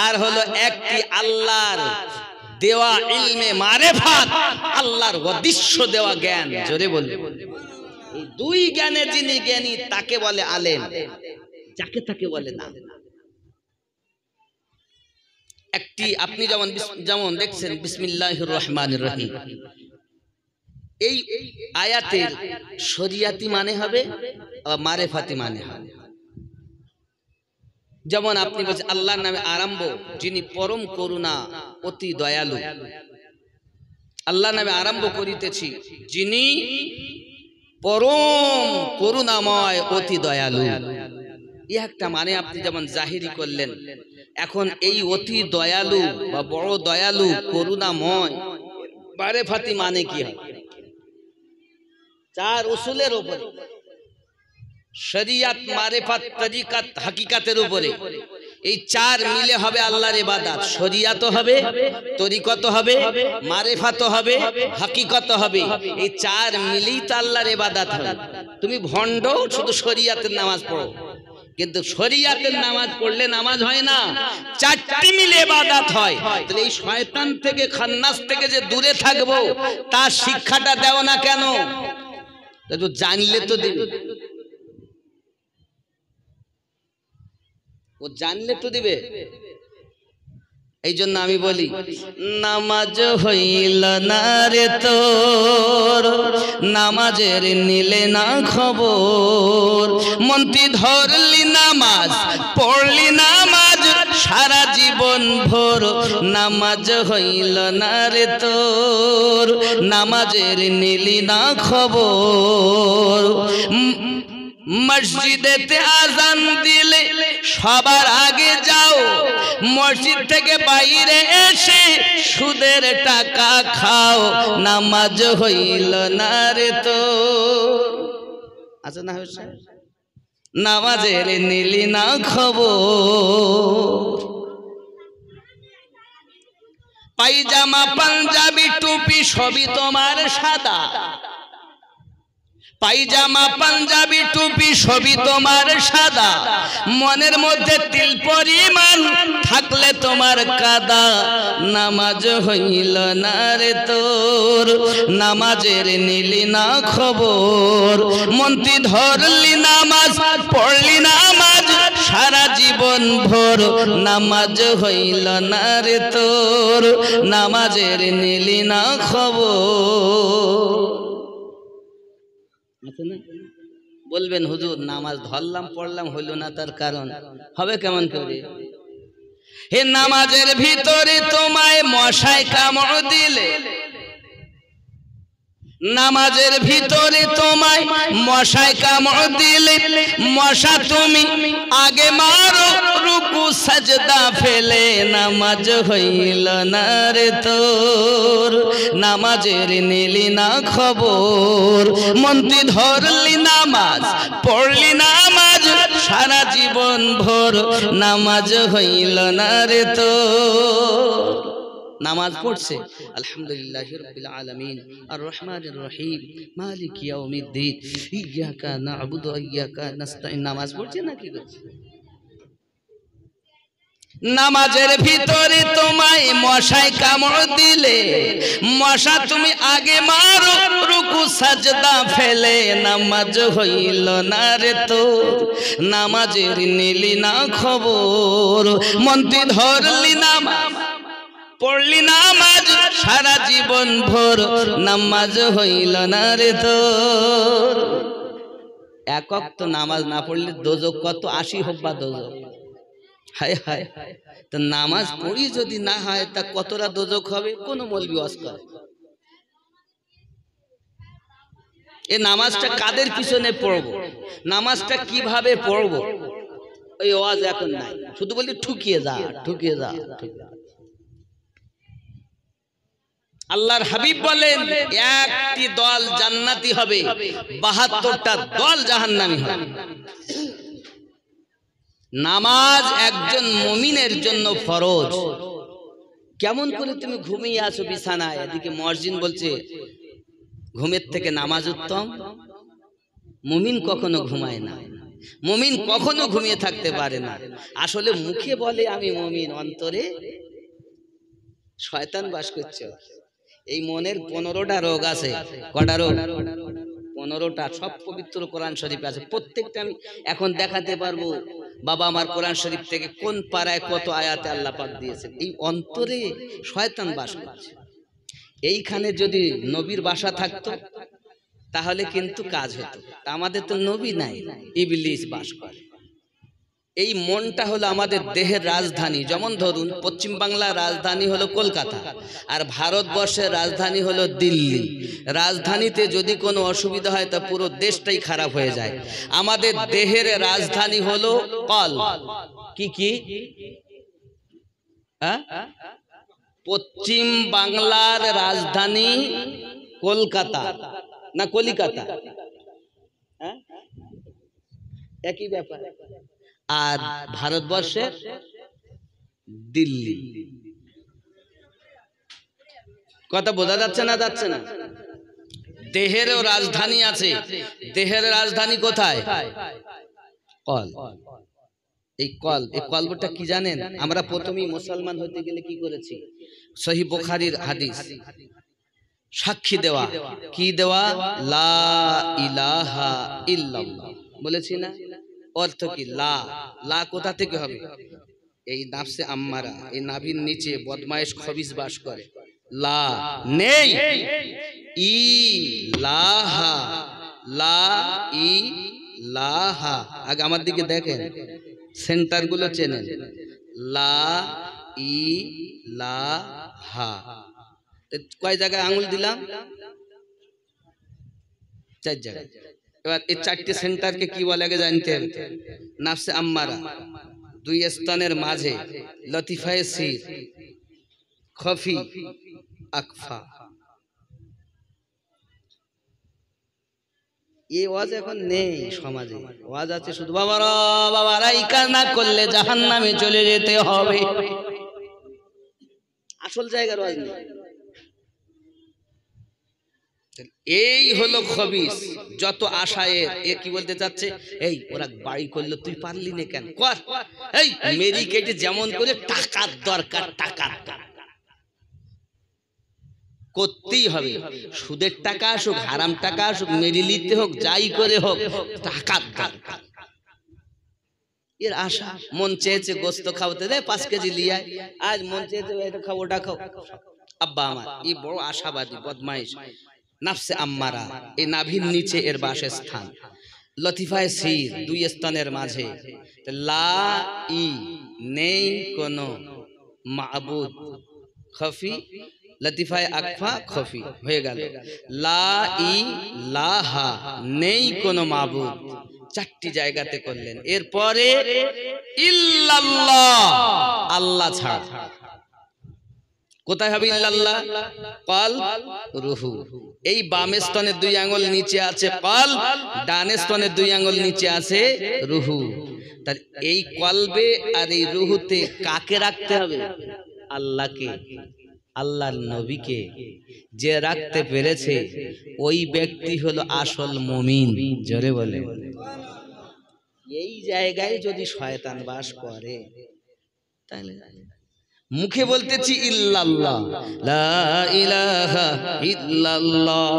আর হলো একটি আল্লাহর দেওয়া ইলমে মারেফাত, আল্লাহর অদৃশ্য দেওয়া জ্ঞান। জোরে বলবে, এই দুই জ্ঞানে যিনি জ্ঞানী তাকে বলে আলেম, যাকে তাকে বলে না। একটি আপনি যেমন দেখছেন বিসমিল্লাহির রহমানির রহিম, এই আয়াতের শরিয়াতি মানে হবে মারেফাতি মানে হবে। যেমন আপনি বলছেন আল্লাহর নামে আরম্ভ, যিনি পরম করুণা অতি দয়ালু। আল্লাহর নামে আরম্ভ করিতেছি, যিনি পরম করুণাময় অতি দয়ালু। এই একটা মানে আপনি যেমন জাহিরি করলেন। এখন এই অতি দয়ালু বা বড় দয়ালু করুণাময় মারেফাতি মানে কি হয়? চার উসুলের উপরে, শরিয়ত, মারেফাত, তরিকাত, হাকিকাতের উপরে, এই চার মিলে হবে আল্লাহর ইবাদত। শরিয়ত হবে, তরিকত হবে, মারেফাত হবে, হাকিকত হবে। এই চার মিলেই তো আল্লাহর ইবাদত হবে। তুমি ভণ্ড শুধু শরিয়তের নামাজ পড়ো, কিন্তু শরিয়তের নামাজ পড়লে নামাজ হয় না, চারটি মিলে ইবাদত হয়। তাহলে এই শয়তান থেকে, খান্নাস থেকে যে দূরে থাকবো, তার শিক্ষাটা দাও না কেন? তো জানলে তো দিবে, ও জানলে তো দিবে। এই জন্য আমি বলি, নামাজ হইল না রে তোর, নামাজের নিলে না খবর, মন্ত্রী ধরলি নামাজ, পড়লি নামাজ সারা জীবন ভোর, নামাজ হইল না রে তোর, নামাজের নিলি না খবর। মসজিদেতে আজান দিলে সবার আগে যাও, মসজিদ থেকে বাইরে এসে সুদের টাকা খাও, নামাজ হইল না রে তোর। আচ্ছা না হয়েছে, নামাজের নিলি না খবর। পায়জামা, পাঞ্জাবি, টুপি সবই তোমার সাদা, পায়জামা, পাঞ্জাবি, টুপি সবই তোমার সাদা, মনের মধ্যে তিল পরিমাণ থাকলে তোমার কাদা, নামাজ হইল না রে তোর, নামাজের নিলি না খবর। মন্ত্রী ধরলি নামাজ, পড়লি নামাজ সারা জীবন ভোর, নামাজ হইল না রে তোর, নামাজের নিলি না খবর। বলবেন হুজুর নামাজ ধরলাম পড়লাম হইল না, তার কারণ হবে কেমন করে? হে নামাজের ভিতরে তোমায় মশায় কামড় দিলে, নামাজের ভিতরে তোমায় মশায় কামড় দিলে, মশা তুমি আগে মারো রুকু সাজদা ফেলে, নামাজ হইল না রে তোর, নামাজের নিলি না খবর। মন্ত্রী ধরলি নামাজ, পড়লি নামাজ সারা জীবন ভোর, নামাজ হইল না রে তোর। নামাজ পড়ছে আলহামদুলিল্লাহি রাব্বিল আলামিন আর রহমানির রহিম মালিক ইয়াউমিদ্দিন ইয়্যাকা না'বুদু ওয়া ইয়্যাকা নাস্তাইন, নামাজ পড়ছে না কি করছে? নামাজের ভিতরে তোমায় মশায় কামড় দিলে, মশা তুমি আগে মারো রুকু সাজদা ফেলে, নামাজ হইল না রে তোর, নামাজের নিলি না খবর। মন্ত্রী ধরলি নামাজ, পড়লি নামাজ সারা জীবন ভোর, নামাজ হইল না রে তোর। এক ওয়াক্ত নামাজ না পড়লে দোজক কত, 80 হব্বা দোজক। হায় হায়, তো নামাজ পড়ি যদি না হয় তা কতটা দোজক হবে? কোন মৌলবি ওয়াজ করে? এই নামাজটা কাদের পিছনে পড়বো, নামাজটা কিভাবে পড়বো, ওই ওয়াজ এখন নাই, শুধু বলি ঠুকিয়ে যা ঠুকিয়ে যা ঠুকিয়ে যা। আল্লাহর হাবিব বলেন একটি দল জান্নাতি হবে, 72টা দল জাহান্নামী হবে। নামাজ একজন মুমিনের জন্য ফরজ। কেমন করে তুমি ঘুমিয়ে আছো বিছানায়, এদিকে মুয়াজ্জিন বলছে ঘুমের থেকে নামাজ উত্তম। মুমিন কখনো ঘুমায় না, মুমিন কখনো ঘুমিয়ে থাকতে পারে না। আসলে মুখে বলে আমি মুমিন, অন্তরে শয়তান বাস করছে। এই মনের 15টা রোগ আছে। কটা রোগ? 15টা। সব পবিত্র কোরআন শরীফে আছে, প্রত্যেকটা আমি এখন দেখাতে পারবো। বাবা আমার কোরআন শরীফ থেকে কোন পারায় কত আয়াতে আল্লাহ পাক দিয়েছেন। এই অন্তরে শয়তান বাস করছে। এইখানে যদি নবীর বাসা থাকতো তাহলে কিন্তু কাজ হতো। তা আমাদের তো নবী নাই, ইবলিস বাস করে। এই মনটা হলো আমাদের দেহের রাজধানী। যেমন ধরুন পশ্চিম বাংলার রাজধানী হলো কলকাতা, আর ভারতবর্ষের রাজধানী হলো দিল্লি। রাজধানীতে যদি কোনো অসুবিধা হয় তা পুরো দেশটাই খারাপ হয়ে যায়। আমাদের দেহের রাজধানী হলো কল। কি পশ্চিম বাংলার রাজধানী কলকাতা না কলিকাতা? একই ব্যাপার। আর ভারতবর্ষের দিল্লি। কথা বোঝা যাচ্ছে না? যাচ্ছে না? দেহেরও রাজধানী আছে। দেহের রাজধানী কোথায়? কল। এই কলবটা কি জানেন? আমরা প্রথমেই মুসলমান হতে গেলে কি করেছি? সহিহ বুখারীর হাদিস, সাক্ষী দেওয়া। কি দেওয়া? লা ইলাহা ইল্লাল্লাহ বলেছি না? অর্থ কি? লা। লা কোথা থেকে হবে? এই নাফসে আম্মারা, এই নাভির নিচে বদমাইশ খবিস বাস করে। লা নেই, ইলাহা। লা ইলাহা। আগে আমার দিকে দেখেন, সেন্টার গুলো চেনেন। লা ইলাহা। কয় জায়গায় আঙুল দিলাম? 4 জায়গায়। এবার এই 4টে সেন্টারকে কি বলে আগে জানতেন? নাফসে আম্মারা, 2 স্তনের মাঝে, লতিফায়ে সির, খফি আকফা। এই ওয়াজ এখন নেই সমাজে। ওয়াজ আছে শুধু বাবারা বাবারা এই কাজ না করলে জাহান্নামে চলে যেতে হবে। আসল জায়গার ওয়াজ নেই। এই হলো খবিস। যত আশায়ের এ কি বলতে চাচ্ছে? এই ওরা বাড়ি করলো, তুই পারলি না কেন? কর। এই মেরি কেটে যেমন করে টাকার দরকার, টাকার করতেই হবে। সুদের টাকা আসুক, হারাম টাকা আসুক, মেরি নিতে হোক, যাই করে হোক, টাকার দরকার। এর আশা। মন চেয়েছে গোস্ত খাওয়াতে, দে 5 কেজি লিয়ে আয়। আজ মন চেয়েছে এটা খাও, ওটা খাও। আব্বা আমার এই বড় আশাবাদী বদমাইশ নাফসে আম্মারা। এই নাভির নিচে এর বাসস্থান। লতিফায়ে সির, 2 স্তনের মাঝে। লা ই নেই কোনো মাবুদ, খফি, লতিফায়ে আকফা, খফি হয়ে গেল। লা ইলাহা নেই কোনো মাবুদ, 4টি জায়গাতে করলেন। এরপরে ইল্লাল্লাহ, আল্লাহ ছাড়া। কোথায় হবে ইল্লাল্লাহ? কল, রুহু। এই বাম স্তনের 2 আঙ্গুল নিচে আছে কল, ডান স্তনের 2 আঙ্গুল নিচে আছে রুহু। তার এই কলবে আর এই রুহুতে কাকে রাখতে হবে? আল্লাহকে, আল্লাহর নবীকে। যে রাখতে পেরেছে ওই ব্যক্তি হলো আসল মুমিন। জোরে বলে। এই জায়গায় যদি শয়তান বাস করে তাহলে মুখে বলতেছি ইল্লাল্লাহ, লা ইলাহা ইল্লাল্লাহ,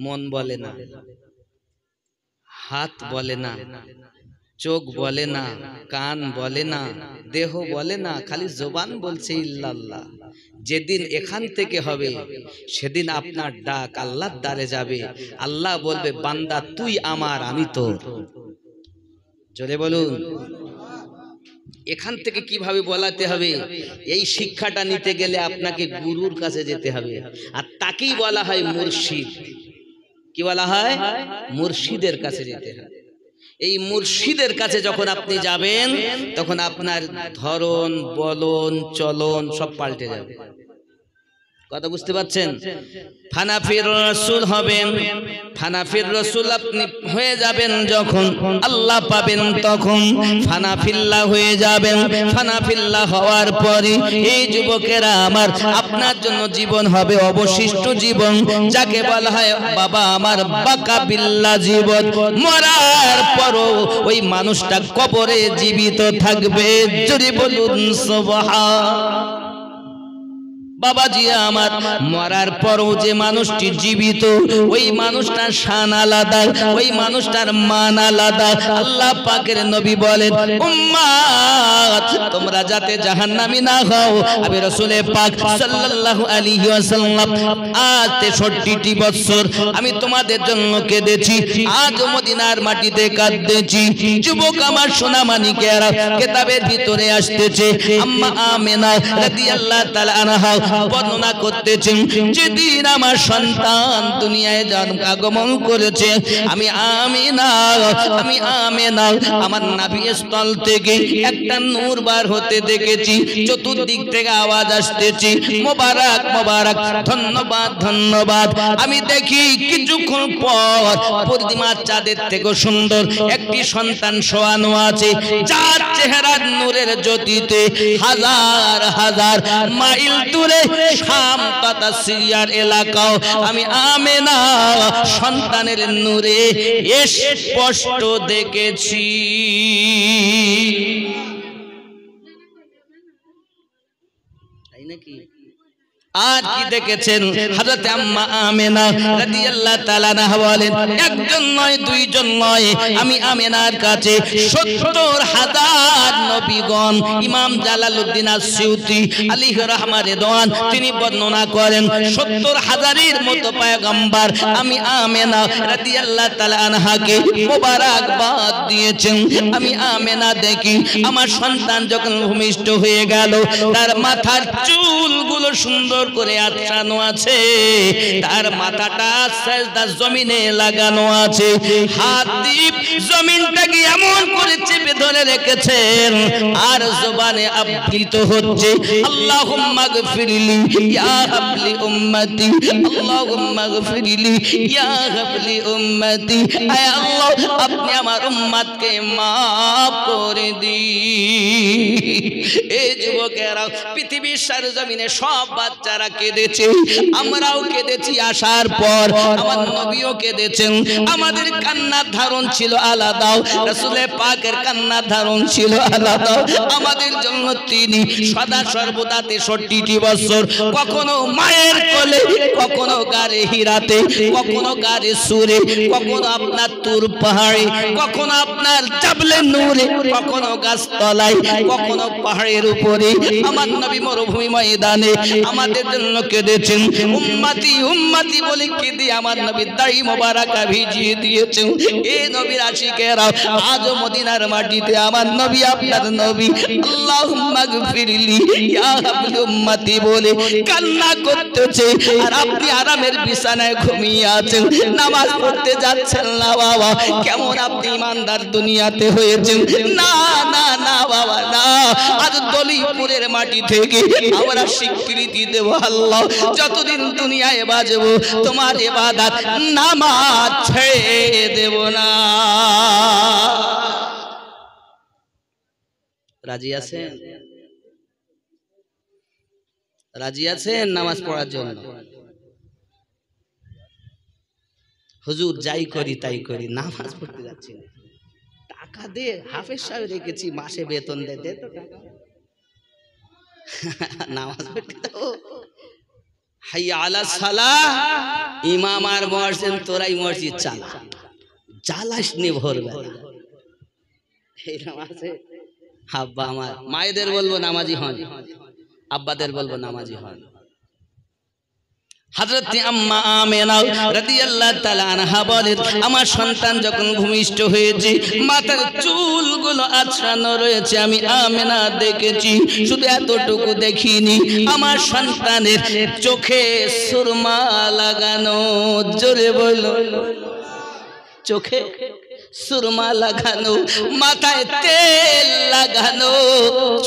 মন বলে না, হাত বলে না, চোখ বলে না, কান বলে না, দেহ বলে না, খালি জবান বলছে ইল্লাল্লাহ। যেদিন এখান থেকে হবে সেদিন আপনার ডাক আল্লাহর দ্বারে যাবে। আল্লাহ বলবে, বান্দা তুই আমার, আমি তোর। জোরে বলুন। এখান থেকে কিভাবে বলাতে হবে, এই শিক্ষাটা নিতে গেলে আপনাকে গুরুর কাছে যেতে হবে। আর তাকেই বলা হয় মুর্শিদ। কি বলা হয়? মুর্শিদের কাছে যেতে হবে। এই মুর্শিদের কাছে যখন আপনি যাবেন তখন আপনার ধরন, বলন, চলন সব পাল্টে যাবে। কথা বুঝতে পারছেন? ফানাফির রাসূল হবেন, ফানাফির রাসূল আপনি হয়ে যাবেন যখন আল্লাহ পাবেন তখন ফানাফিল্লাহ হয়ে যাবেন। ফানাফিল্লাহ হওয়ার পরে এই যুবকেরা আমার আপনার জন্য জীবন হবে অবশিষ্ট জীবন, যাকে বলা হয় বাবা আমার বাকা বিল্লাহ জীবন। মরার পরও ওই মানুষটা কবরে জীবিত থাকবে, যদি বলুন সুবহান। বাবাজি আমার, মরার পরও যে মানুষটি জীবিত ওই মানুষটার শান আলাদা, ওই মানুষটার মান আলাদা। আল্লাহ পাকের নবী বলেন, উম্মত তোমরা যাতে জাহান্নামী না হও, আমি রাসূল পাক সাল্লাল্লাহু আলাইহি ওয়াসাল্লাম আজ 63টি বছর আমি তোমাদের জন্য কেঁদেছি, আজ মদিনার মাটিতে কাঁদতেছি। যুবক আমার সোনা মানিকেরা কিতাবের ভিতরে আসতেছে, আম্মা আমেনা রাদিয়াল্লাহু তাআলা আনহা বর্ণনা করতেছেন, যেদিন আমার সন্তান দুনিয়ায় আগমন করেছে আমি আমেনা আমার নাভি স্থল থেকে একটা নূর বার হতে দেখেছি, চতুর্দিক থেকে আওয়াজ আসতেছে মোবারক মোবারক, ধন্যবাদ ধন্যবাদ। আমি দেখি কিছুক্ষণ পর পূর্ণিমার চাঁদের থেকে সুন্দর একটি সন্তান শোয়ানো আছে, যার চেহারার নূরের জ্যোতিতে হাজার হাজার মাইল দূরে শাম তথা সিরিয়ার এলাকাও আমি আমেনা সন্তানের নূরে স্পষ্ট দেখেছি। তাই নাকি? আর কি দেখেছেন? হযরত আম্মা আমেনা রাদিয়াল্লাহু তাআলা আনহা বলেন, একজন নয় দুইজন নয়, আমি আমেনার কাছে 70,000 নবীগণ। ইমাম জালালউদ্দিন আস-সিউতি আলাইহি রাহমাতুল্লাহ রিদওয়ান তিনি বর্ণনা করেন 70,000-এর মতো পয়গম্বর আমি আমেনা রাদিয়াল্লাহু তাআলা আনহাকে মোবারকবাদ দিয়েছেন। আমি আমেনা দেখি আমার সন্তান যখন ভূমিষ্ঠ হয়ে গেল, তার মাথার চুলগুলো সুন্দর করে আঁচড়ানো আছে, তার মাথাটা সাজদা জমিনে লাগানো আছে, হাত দিয়ে জমিনটাকে এমন করে চেপে ধরে রেখেছেন আর জবানে আবৃত হচ্ছে আল্লাহুম্মা গফিরলি ইয়া হাবলি উম্মতি, আল্লাহুম্মা গফিরলি ইয়া হাবলি উম্মতি। আয় আল্লাহ আপনি আমার উম্মতকে maaf করে দিন। এই যুবকেরা পৃথিবীর সরজমিনে সব বাচ্চারা কেঁদেছে, আমরাও কেঁদেছি। আসার পর আমার নবীও কেঁদেছেন। আমাদের কান্নার ধারণ ছিল আলাদা, রাসূল পাকের কান্নার ধারণ ছিল আলাদা। আমাদের জন্য তিনি সদা সর্বদা 63টি বছর কখনো মায়ের কোলে, কখনো গারে হিরাতে, কখনো গারে সুরে, কখনো আপনার তুর পাহাড়ে, কখনো আপনার জাবলে নূরে, কখনো গাছতলায়, কখনো পাহাড়ের উপরে। আমার নবী মরুভূমি ময়দানে আমাদের জন্য কেঁদেছেন। উম্মতি উম্মতি বলে কেঁদে আমার নবী দাড়ি মোবারক ভিজিয়ে দিয়েছেন। এই নবীর আশিকেরা আজ মদিনার মাটিতে আমার নবী আপনার নবী আল্লাহুম্মা গফিরলি ইয়া হাবলি উম্মতি বলে কান্না করতেছে, আর আপনি আরামের বিছানায় ঘুমিয়ে আছেন, নামাজ পড়তে যাচ্ছেন না। বাবা কেমন আপনি ইমানদার দুনিয়াতে হয়েছেন? না না না বাবা না। আজ দলিপুরের মাটি থেকে আমরা স্বীকৃতি দেব, আল্লাহ যতদিন দুনিয়ায় বাজবো তোমার ইবাদত নামাজ ছেড়ে দেব না। রাজি আছেন? রাজি আছেন নামাজ পড়ার জন্য? হুজুর যাই করি তাই করি, নামাজ পড়তে যাচ্ছি না। টাকা দে, হাফেজ সাহেব রেখেছি মাসে বেতন দে, দে তো টাকা, নামাজ পড়তে দাও। হাইয়া আলা সালাহ, ইমাম আর মুয়াজ্জিন তোরাই মসজিদ চালা, জ্বালাস নি ভোরবেলা। এই নামাজে আব্বা আমার, মায়েদের বলবো নামাজি হন, আব্বাদের বলবো নামাজি হন। হযরত আম্মা আমেনা রাদিয়াল্লাহু তাআলা আনহা বলেন, আমার সন্তান যখন ভূমিষ্ঠ হয়েছে মাথার চুলগুলো আঁচড়ানো রয়েছে আমি আমেনা দেখেছি। শুধু এতটুকু দেখিনি, আমার সন্তানের চোখে সুরমা লাগানো। জোরে বলো, চোখে সুরমা লাগানো, মাথায় তেল লাগানো,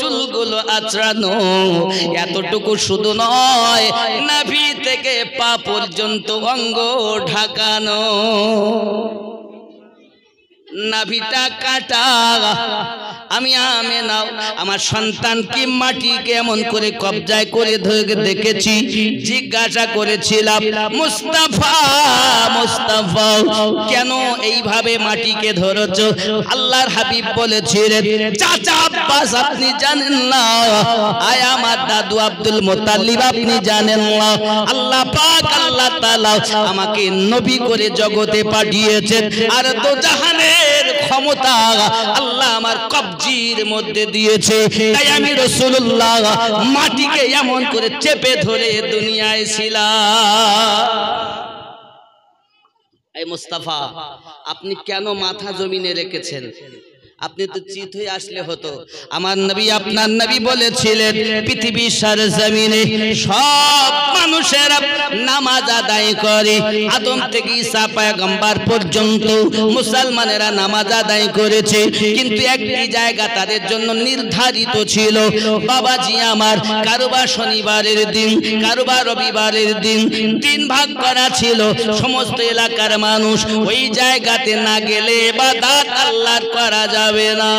চুলগুলো আঁচড়ানো। এতটুকু শুধু নয়, নাভি থেকে পা পর্যন্ত অঙ্গ ঢাকানো, নাভিটা কাটা। আমি আমেনা আমার সন্তানকে মাটিকে এমন করে কবজায় করে ধরে দেখেছি, জিজ্ঞাসা করেছিলাম, মুস্তাফা মুস্তাফা কেন এইভাবে মাটিকে ধরেছ? আল্লাহর হাবিব বলেছিলেন, চাচা আব্বাস আপনি জানেন না, আয় আমার দাদু আব্দুল মুত্তালিব আপনি জানেন না, আল্লাহ পাক আল্লাহ তাআলা আমাকে নবী করে জগতে পাঠিয়েছেন, আর তো জাহানের ক্ষমতা আল্লাহ আমার কবজির মধ্যে দিয়েছে। তাই আমি রাসূলুল্লাহ মাটিকে এমন করে চেপে ধরে দুনিয়ায় ছিলাম। এই মুস্তাফা আপনি কেন মাথা জমিনে রেখেছেন? আপনি তো চিত হয়ে আসলে হতো। আমার নবী আপনার নবী বলেছিলেন, পৃথিবীর সরজমিনে সব মানুষেরা নামাজ আদায় করে, আদম থেকে ঈসা পয়গম্বর পর্যন্ত মুসলমানেরা নামাজ আদায় করেছে, কিন্তু একটি জায়গা তাদের জন্য নির্ধারিত ছিল। বাবাজি আমার, কারোবা শনিবারের দিন, কারোবা রবিবারের দিন, তিন ভাগ করা ছিল। সমস্ত এলাকার মানুষ ওই জায়গাতে না গেলে ইবাদত আল্লাহর করা যাবে না।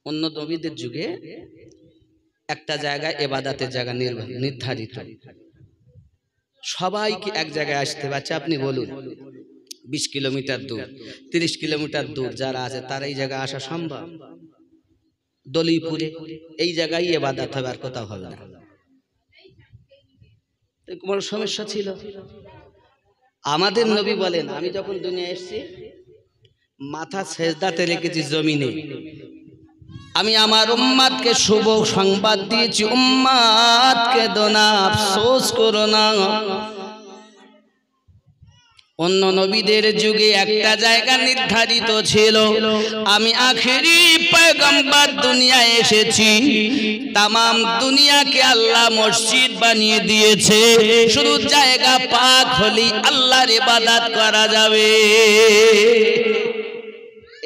অন্য নবীদের যুগে একটা জায়গায় ইবাদতের জায়গা নির্ধারিত, সবাইকে এক জায়গায় আসতে পারছে। আপনি বলুন 20 কিলোমিটার দূর, 30 কিলোমিটার দূর যারা আছে তারা এই জায়গায় আসা সম্ভব? দলিপুরে এই জায়গায় ইবাদত হবে, আর কোথাও হবে না। কোনো সমস্যা ছিল? আমাদের নবী বলেন, আমি যখন দুনিয়া এসেছি মাথা সেজদাতে রেখেছি জমিনে। আমি আমার উম্মাদকে শুভ সংবাদ দিয়েছি, উম্মাদ কেঁদো না, আফসোস করো না। অন্য নবীদের যুগে একটা জায়গা নির্ধারিত ছিল। আমি আখেরি পয়গম্বর দুনিয়ায় এসেছি, তামাম দুনিয়াকে আল্লাহ মসজিদ বানিয়ে দিয়েছে, শুধু জায়গা পাক হলেই আল্লাহর ইবাদত করা যাবে।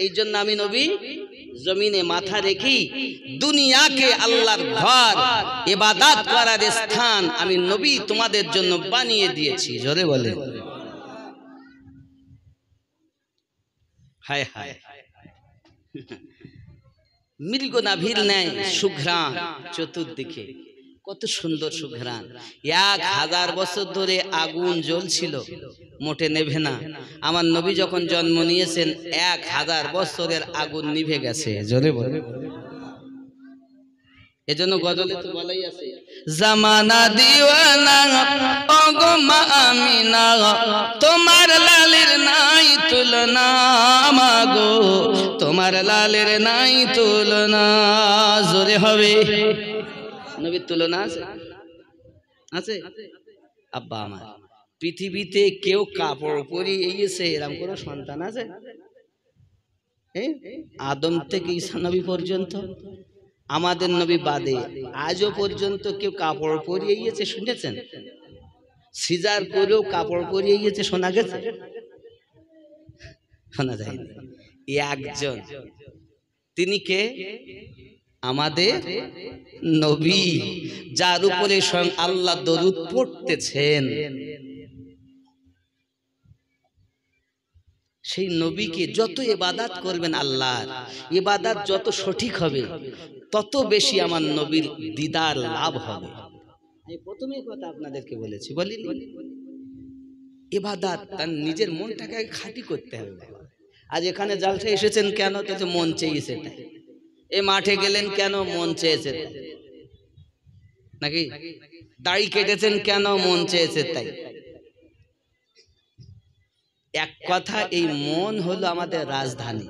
এই জন্য আমি নবী জমিনে মাথা রেখি দুনিয়াকে আল্লাহর ঘর, ইবাদত করার স্থান আমি নবী তোমাদের জন্য বানিয়ে দিয়েছি। জোরে বলে হায় হায়। মৃগ নাভির ন্যায় সুঘ্রাণ চতুর্দিকে, কত সুন্দর সুঘ্রাণ। 1000 বছর ধরে আগুন জ্বলছিল, মোটে নেভে না। আমার নবী যখন জন্ম নিয়েছেন 1000 বছরের আগুন নিভে গেছে। জোরে বলে। এজন্য গজলে তো বলাই আছে, জামানা দিওয়ানা ওগো মা আমিনা, তোমার লালের নাই তুলনা, মাগো তোমার লালের নাই তুলনা। জোরে হবে। নবীর তুলনা আছে? আছে? আব্বা আমার, পৃথিবীতে কেউ কাপড় পরিয়ে গেছে এরকম কোনো সন্তান আছে? আদম থেকে ঈসা নবী পর্যন্ত, আমাদের নবী বাদে আজও পর্যন্ত কেউ কাপড় পরিয়ে গিয়েছে শুনেছেন? সিজার করেও কাপড় পরিয়ে গিয়েছে শোনা গেছে? শোনা যায়নি। একজন, তিনি কে? আমাদের নবী, যার উপরে স্বয়ং আল্লাহ দরুদ পড়তেছেন। সেই নবীকে যত ইবাদত করবেন আল্লাহর, ইবাদত যত সঠিক হবে তত বেশি আমার নবীর দিদার লাভ হবে। আমি প্রথমেই কথা আপনাদেরকে বলেছি, বলিনি? ইবাদত তার নিজের মনটাকে খাঁটি করতে হবে। আজ এখানে জালসা এসেছেন কেন? তো মন চেয়েছে তাই। এই মাঠে গেলেন কেন? মন চেয়েছে নাকি? দাড়ি কেটেছেন কেন? মন চেয়েছে তাই। এক কথা, এই মন হলো আমাদের রাজধানী।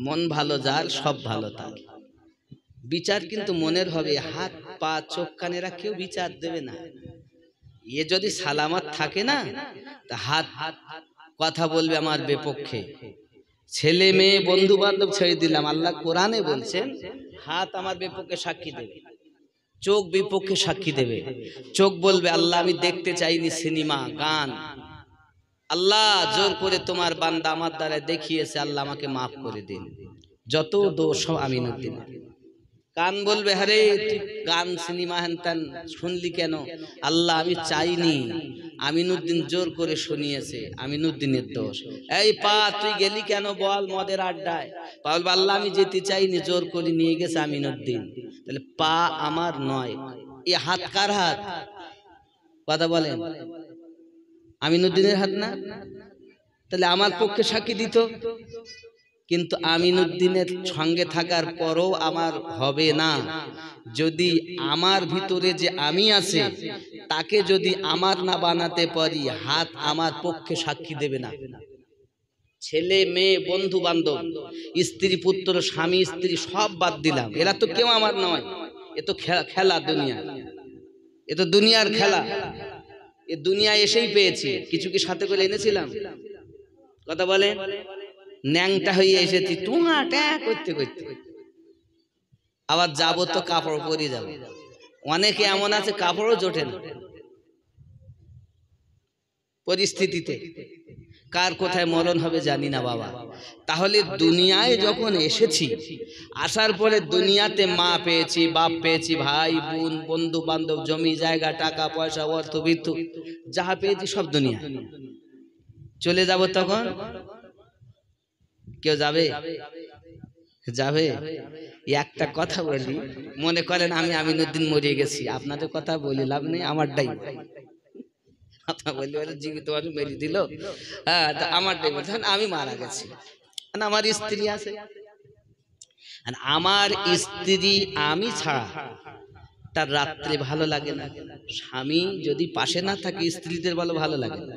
মন ভালো যার, সব ভালো তার। বিচার কিন্তু মনের হবে। হাত পা চোখ কানেরা কেউ বিচার দেবে না। এ যদি সালামত থাকে না, তা হাত কথা বলবে আমার বিপক্ষে, ছেলে মেয়ে বন্ধু বান্ধব ছেড়ে দিলাম, আল্লাহ কোরআনে বলছেন হাত আমার বিপক্ষে সাক্ষী দেবে, চোখ বিপক্ষে সাক্ষী দেবে। চোখ বলবে আল্লাহ আমি দেখতে চাইনি সিনেমা গান, আল্লাহ জোর করে তোমার বান্দা আমার দ্বারা দেখিয়েছে, আল্লাহ আমাকে মাফ করে দিন, যত দোষ সব আমিনুদ্দিন। কান বলবে আরে তুই গান সিনেমা হ্যান শুনলি কেন? আল্লাহ আমি চাইনি, আমিনুদ্দিন জোর করে শুনিয়েছে, আমিনুদ্দিনের দোষ। এই পা তুই গেলি কেন বল মদের আড্ডায়? পা বলবে আল্লাহ আমি যেতে চাইনি, জোর করে নিয়ে গেছে আমিনুদ্দিন। তাহলে পা আমার নয়, এ হাত কার হাত? কথা বলেন, আমিনুদ্দিনের হাত না? তাহলে আমার পক্ষে সাক্ষী দিত, কিন্তু আমিনুদ্দিনের সঙ্গে থাকার পরও আমার হবে না। যদি আমার ভিতরে যে আমি আছে তাকে যদি আমার না বানাতে পারি, হাত আমার পক্ষে সাক্ষী দেবে না। ছেলে মেয়ে বন্ধু বান্ধব স্ত্রী পুত্র স্বামী স্ত্রী সব বাদ দিলাম, এরা তো কেউ আমার নয়। এ তো খেলা দুনিয়া, এ তো দুনিয়ার খেলা। এ দুনিয়া এসেই পেয়েছি, কিছু কি সাথে করে এনেছিলাম? কথা বলেন, ন্যাংটা হয়ে এসেছি টুঙা ট্যা করতে করতে। আবার যাবো তো কাপড় পরে যাব। অনেকে এমন আছে কাপড়ও জোটে না পরিস্থিতিতে, কার কোথায় মরণ হবে জানি না বাবা। তাহলে দুনিয়ায় যখন এসেছি, আসার পরে দুনিয়াতে মা পেয়েছি, বাপ পেয়েছি, ভাই বোন বন্ধু বান্ধব জমি জায়গা টাকা পয়সা অর্থ বিদ্যুৎ যাহা পেয়েছি সব দুনিয়া। চলে যাব তখন কেউ যাবে? যাবে? একটা কথা বলি, মনে করেন আমি আমিনুদ্দিন মরে গেছি, আপনাদের কথা বলি লাভ নেই, আমারটাই আপনার বললি জীবিত মেরে দিল, হ্যাঁ আমারটাই বলছেন। আমি মারা গেছি, আমার স্ত্রী আছে, আমার স্ত্রী আমি ছাড়া তার রাত্রে ভালো লাগে না। স্বামী যদি পাশে না থাকে স্ত্রীদের ভালো লাগে না,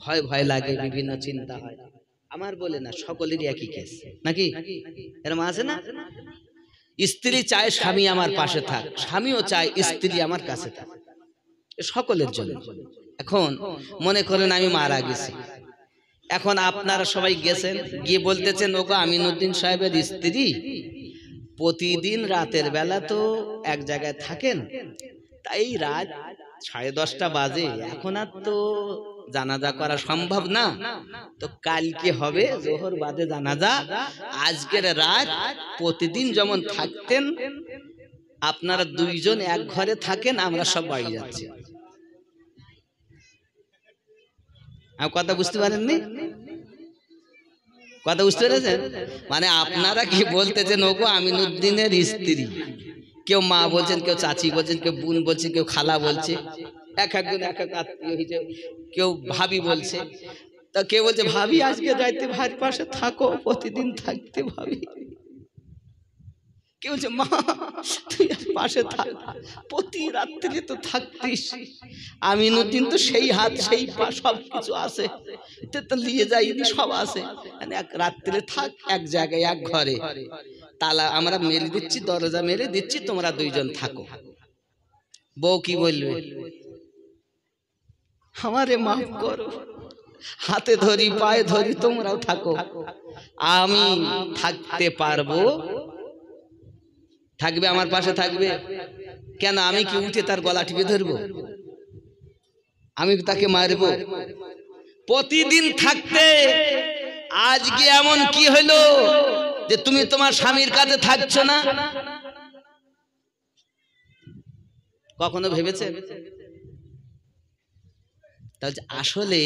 ভয় ভয় লাগে, বিভিন্ন চিন্তা হয়। আমার বলে না, সকলেরই একই কেস নাকি? এরকম আছে না? স্ত্রী চায় স্বামী আমার পাশে থাক, স্বামীও চায় স্ত্রী আমার কাছে থাক, সকলের জন্য। এখন মনে করেন আমি মারা গেছি, এখন আপনারা সবাই গেছেন, গিয়ে বলতেছেন ওগো আমিনুদ্দিন সাহেবের স্ত্রী প্রতিদিন রাতের বেলা তো এক জায়গায় থাকেন, তাই রাত 10:30 বাজে, এখন আর তো জানাজা করা সম্ভব না, তো কালকে হবে জোহর বাদে জানাজা, আজকের রাত প্রতিদিন যেমন থাকতেন আপনারা দুইজন এক ঘরে থাকেন, আমরা সব বাড়ি যাচ্ছি। কথা বুঝতে পারেননি? কথা বুঝতে পেরেছেন? মানে আপনারা কি বলতেছেন ওগো আমিনুদ্দিনের স্ত্রী, কেউ মা বলছেন, কেউ চাচি বলছেন, কেউ বোন বলছে, কেউ খালা বলছে, এক একজন এক এক আত্মীয় হিসেবে, কেউ ভাবি বলছে, তা কেউ বলছে ভাবি আজকে যাইতে ভাইয়ের পাশে থাকো, প্রতিদিন থাকতে ভাবি। কেউ বলছে মা তুই পাশে থাক, প্রতি রাত্রে তো থাকতিস, আমিনুদ্দিন তো সেই হাত সেই পা সব কিছু আছে, তো নিয়ে যাইনি সব আছে, এক রাত্রে থাক এক জায়গায় এক ঘরে, তালা আমরা মেরে দিচ্ছি, দরজা মেরে দিচ্ছি, তোমরা দুইজন থাকো। বউ কি বলবে? আমারে মাফ করো, হাতে ধরি পায়ে ধরি তোমরাও থাকো, আমি থাকতে পারবো? থাকবে আমার পাশে থাকবে কেন? আমি কি উঠে তার গলা টিপে ধরবো? আমি তাকে মারবো? প্রতিদিন থাকতে আজকে এমন কি হলো যে তুমি তোমার স্বামীর কাছে থাকছো না? কখনো ভেবেছে? তাহলে আসলে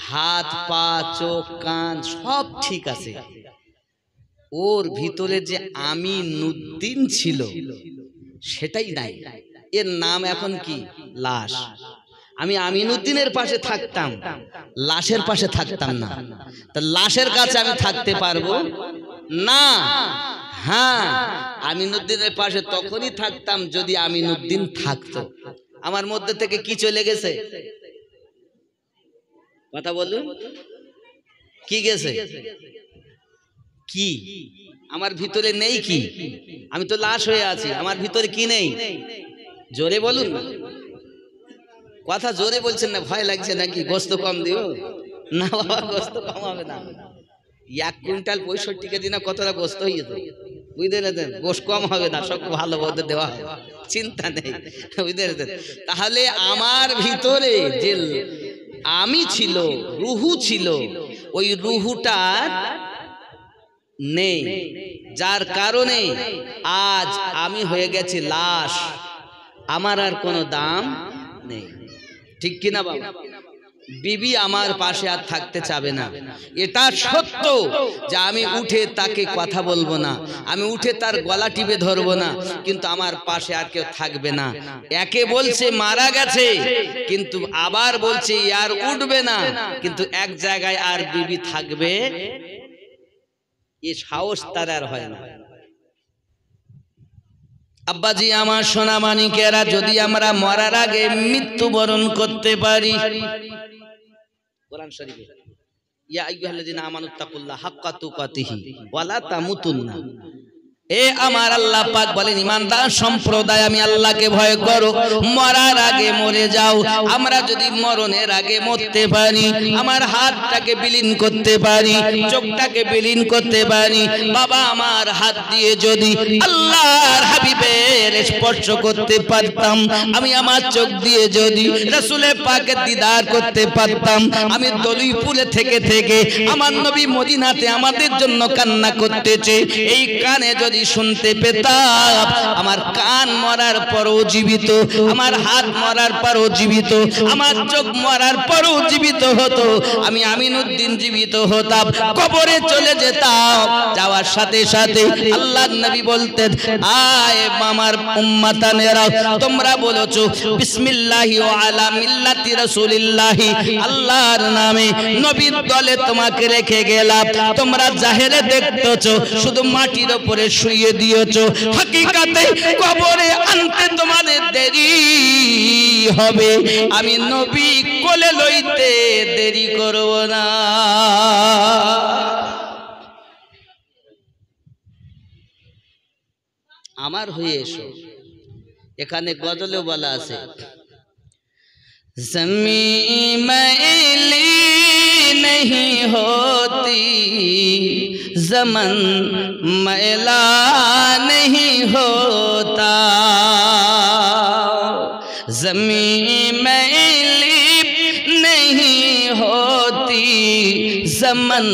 হাত পা চোখ কান সব ঠিক আছে, ওর ভিতরে যে আমিনুদ্দিন ছিল সেটাই নাই। এর নাম এখন কি? লাশ। আমি আমিনুদ্দিনের পাশে থাকতাম, লাশের পাশে থাকতাম না। তা লাশের কাছে আমি থাকতে পারবো না? হ্যাঁ, আমিনুদ্দিনের পাশে তখনই থাকতাম যদি আমিনুদ্দিন থাকতো। আমার মধ্যে থেকে কি চলে গেছে? কথা বলুন, কি গেছে? কি আমার ভিতরে নেই? কি আমি তো লাশ হয়ে আছি, আমার ভিতরে কি নেই? জোরে বলুন, কথা জোরে বলছেন না, ভয় লাগছে নাকি? গোস্ত কম দিও না বাবা, গোস্ত কম হবে না। 1 কুইন্টাল 65 কেজি না কতটা গোস্ত হয়ে যেত, বুঝতে পেরেছেন? গোস্ত কম হবে না, সব ভালো বলতে দেওয়া হবে, চিন্তা নেই, বুঝতে পেরেছেন? তাহলে আমার ভিতরে যে আমি ছিল, রুহু ছিল, ওই রুহুটা নেই, যার কারণে আজ আমি হয়ে গেছি লাশ, আমার আর কোনো দাম নেই। ঠিক কিনা বাবা? বিবি আমার পাশে আর থাকতে চাবে না, এটা সত্য যে আমি উঠে তাকে কথা বলবো না, আমি উঠে তার গলা টিপে ধরবো না, কিন্তু আমার পাশে আর কেউ থাকবে না। একে বলছে মারা গেছে, কিন্তু আবার বলছে আর উঠবে না, কিন্তু এক জায়গায় আর বিবি থাকবে, এ সাহস তার আর হয় না। আব্বাজি আমার সোনা মানিকেরা, যদি আমরা মরার আগে মৃত্যুবরণ করতে পারি, কোরআন শরীফে ইয়া আইয়ুহাল্লাযিনা আমানুত্তাকুল্লাহ হাক্কা তুকাতিহি ওয়া লা তামুতুন্না, এ আমার আল্লাহ পাক বলেন ঈমানদার সম্প্রদায় আমি আল্লাহকে ভয় করো, মরার আগে মরে যাও। আমরা যদি মরণের আগে মরতে পারি, আমার হাতটাকে বিলীন করতে পারি, চোখটাকে বিলীন করতে পারি, বাবা আমার হাত দিয়ে যদি আল্লাহর হাবিবের স্পর্শ করতে পারতাম, আমি আমার চোখ দিয়ে যদি রাসূলের পাকের দিদার করতে পারতাম, আমি দলিপুরে থেকে থেকে আমার নবী মদিনাতে আমাদের জন্য কান্না করতেছে, এই কানে যদি শুনতে পেতাম, আমার কান মরার পরও জীবিত, আমার হাত মরার পরও জীবিত, আমার চোখ মরার পরও জীবিত হতো, আমি আমিনউদ্দিন জীবিত হতাম, কবরে চলে যেতাম। যাওয়ার সাথে সাথে আল্লাহর নবী বলতেন, আয় আমার উম্মতানেরা, তোমরা বলেছো বিসমিল্লাহি ওয়া আলা মিল্লাতি রাসূলিল্লাহি, আল্লাহর নামে নবীর দলে তোমাকে রেখে গেলাম, তোমরা জাহেরে দেখতেছো শুধু মাটির উপরে শুইয়ে দিয়েছো, হাকিকাতে কবরে আনতে তোমাদের দেরি হবে, আমি নবী কোলে লইতে দেরি করব না। আমার হয়ে এসো। এখানে গজলেও বলা আছে, ज़मीं मैली नहीं होती, ज़मन मैला नहीं होता, ज़मीं मैली नहीं होती, ज़मन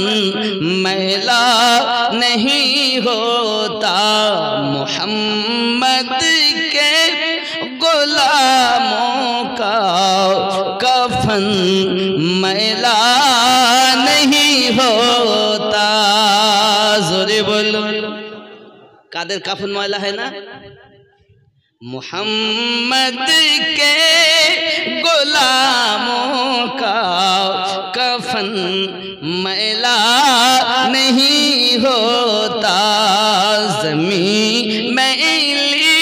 मैला नहीं होता, मोहम्मद के गुलामों का कफन मैला नहीं होता। जोरे बोलो, कादर कफन मैला है ना? मोहम्मद के गुलामों का कफन मैला नहीं होता, ज़मीं मैली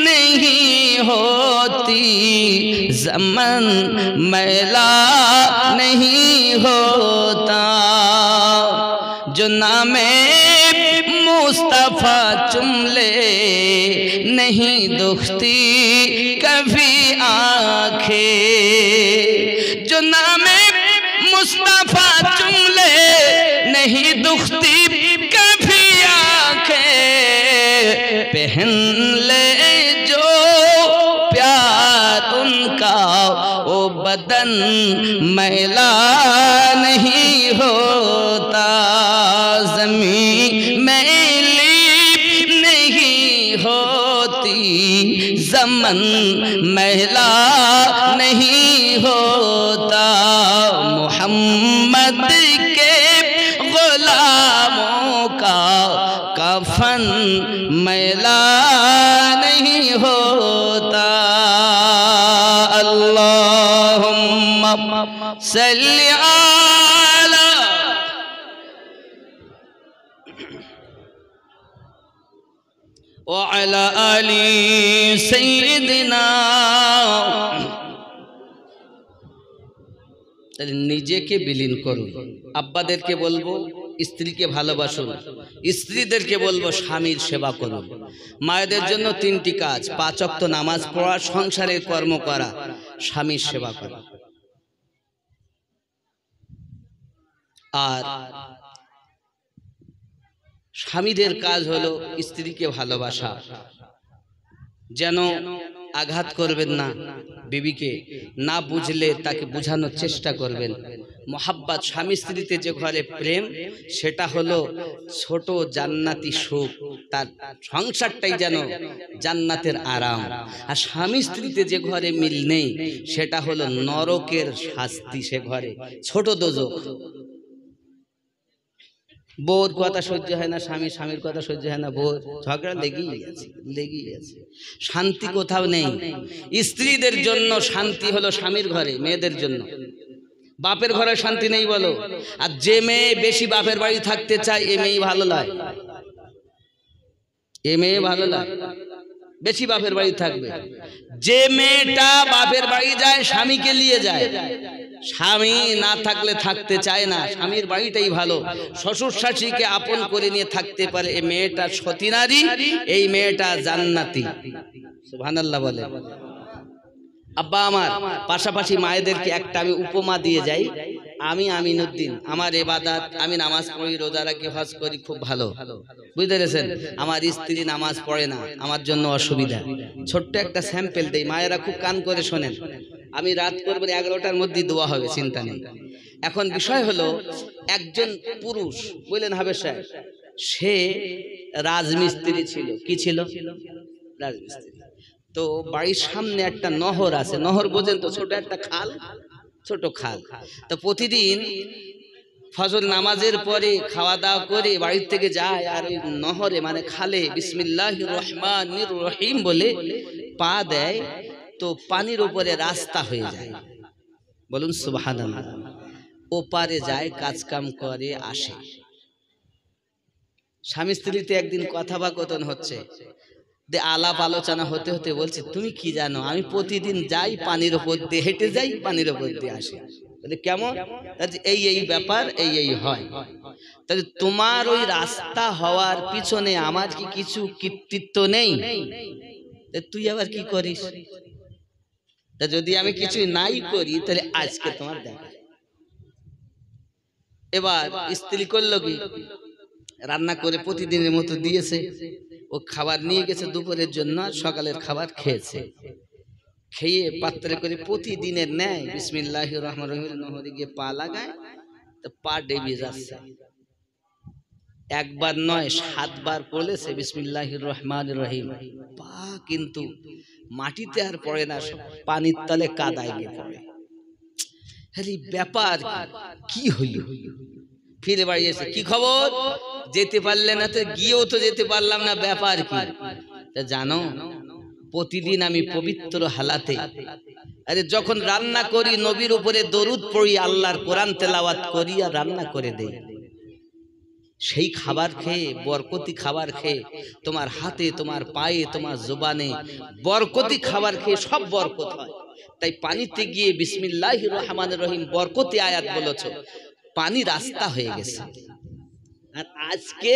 नहीं होती, ज़मन मैला नहीं होता, जो नामे मुस्तफा चुम ले नहीं दुखती कभी आंखें, जो नामे मुस्तफा चुम ले नहीं दुखती कभी आंखें, पहन ले जो प्यार उनका वो बदन मैला नहीं होता, ज़मीं मैली नहीं होती, ज़मन मैला नहीं होता, मोहम्मद के गुलामों का कफन मैला नहीं होता। अल्लाहुम्मा सल्ली अला व अला आली सय्यिदिना। নিজেকে বিলীন করুন। আব্বাদেরকে বলবো স্ত্রীকে ভালোবাসুন, স্ত্রীদেরকে বলবো স্বামীর সেবা করুন। মায়েদের জন্য তিনটি কাজ, 5 ওয়াক্ত নামাজ পড়া, সংসারের কর্ম করা, স্বামীর সেবা করা। আর স্বামীদের কাজ হলো স্ত্রীকে ভালোবাসা, যেন আঘাত করবেন না, বিবিকে না বুঝলে তাকে বোঝানোর চেষ্টা করবেন। মোহাব্বত স্বামী স্ত্রীতে যে ঘরে প্রেম, সেটা হলো ছোট জান্নাতি সুখ, তার সংসারটাই যেন জান্নাতের আরাম। আর স্বামী স্ত্রীতে যে ঘরে মিল নেই, সেটা হলো নরকের শাস্তি, সে ঘরে ছোট দোজখ। বউর কথা সহ্য হয় না স্বামী, স্বামীর কথা সহ্য হয় না বউর, ঝগড়া লেগেই আছে। শান্তি কোথাও নেই। স্ত্রীদের জন্য শান্তি হলো স্বামীর ঘরে, মেয়েদের জন্য। বাপের ঘরে শান্তি নেই বলো। আর যে মেয়ে বেশি বাপের বাড়ি থাকতে চায়, এ মেয়ে ভালো লাগে, এ মেয়ে ভালো লাগে, বেশি বাপের বাড়ি থাকবে। যে মেয়েটা বাপের বাড়ি যায়, স্বামীকে নিয়ে যায়, স্বামী না থাকলে থাকতে চায় না, স্বামীর বাড়িটাই ভালো, শ্বশুর শাশুড়িকে আপন করে নিয়ে থাকতে পারে, এই মেয়েটা সতী নারী, এই মেয়েটা জান্নাতি। সুবহানাল্লাহ বলে। আব্বা আমার পাশাপাশি মায়েদেরকে একটা আমি উপমা দিয়ে যাই। আমি আমিনুদ্দিন, আমার ইবাদত, আমি নামাজ পড়ি, রোজা রাখি, হজ করি, খুব ভালো, বুঝতে পেরেছেন। আমার স্ত্রী নামাজ পড়ে না, আমার জন্য অসুবিধা। ছোট্ট একটা স্যাম্পল দেই, মায়েরা খুব কান করে শোনেন। আমি রাত করবেন 11টার মধ্যে দোয়া হবে, চিন্তা নেই। এখন বিষয় হলো, একজন পুরুষ, বললেন হাবেশ সাহেব, সে রাজমিস্ত্রি ছিল। কি ছিল? রাজমিস্ত্রি। তো বাড়ির সামনে একটা নহর আছে, নহর বোঝেন তো, ছোট একটা খাল, ছোট খাল। তো প্রতিদিন ফজর নামাজের পরে খাওয়া দাওয়া করে বাড়ির থেকে যায়, আর ওই নহরে মানে খালে বিসমিল্লাহির রহমানির রহিম বলে পা দেয়, তো পানির উপরে রাস্তা হয়ে যায়। বলুন সুবহানাল্লাহ। ওপারে যায়, কাজ কাম করে, আসে। স্বামী স্ত্রীতে একদিন কথাবাকথন হচ্ছে, আলাপ আলোচনা হতে হতে বলছে, তুমি কি জানো, আমি প্রতিদিন যাই, পানির উপর দিয়ে হেঁটে যাই, পানির উপর দিয়ে আসি। কেমন? এই এই ব্যাপার, এই এই হয়। তাহলে তোমার ওই রাস্তা হওয়ার পিছনে আমার কি কিছু কৃতিত্ব নেই? তুই আবার কি করিস? তা যদি আমি কিছু নাই করি, তাহলে আজকে তোমার দেখা। এবার স্ত্রী করলো কি, রান্না করে প্রতিদিনের মতো দিয়েছে, ও খাবার নিয়ে গেছে দুপুরের জন্য, সকালের খাবার খেয়েছে। খেয়ে পাত্রে করে প্রতিদিনের ন্যায় বিসমিল্লাহির রহমানির রহিম নহরে গিয়ে পা লাগায়, তো পা ডেবে যাচ্ছে। একবার নয়, 7 বার পড়েছে বিসমিল্লাহির রহমানির রহিম। পা কিন্তু মাটিতে আর পড়ে না, পানির তলে কাদায় গিয়ে পড়ে। এই ব্যাপার কি হইল? ফিরে বাড়ি এসে, কি খবর, যেতে পারলে না? তো গিয়েও তো যেতে পারলাম না, ব্যাপার কি? তা জানো, প্রতিদিন আমি পবিত্র হালাতে, আরে যখন রান্না করি, নবীর উপরে দরুদ পড়ি, আল্লাহর কোরআন তেলাওয়াত করি, আর রান্না করে দেই। সেই খাবার খেয়ে, বরকতি খাবার খেয়ে, তোমার হাতে, তোমার পায়ে, তোমার জবানে বরকতি খাবার খেয়ে সব বরকত হয়। তাই পানিতে গিয়ে বিসমিল্লাহির রহমানির রহিম বরকতি আয়াত বলেছো, পানি রাস্তা হয়ে গেছে। আর আজকে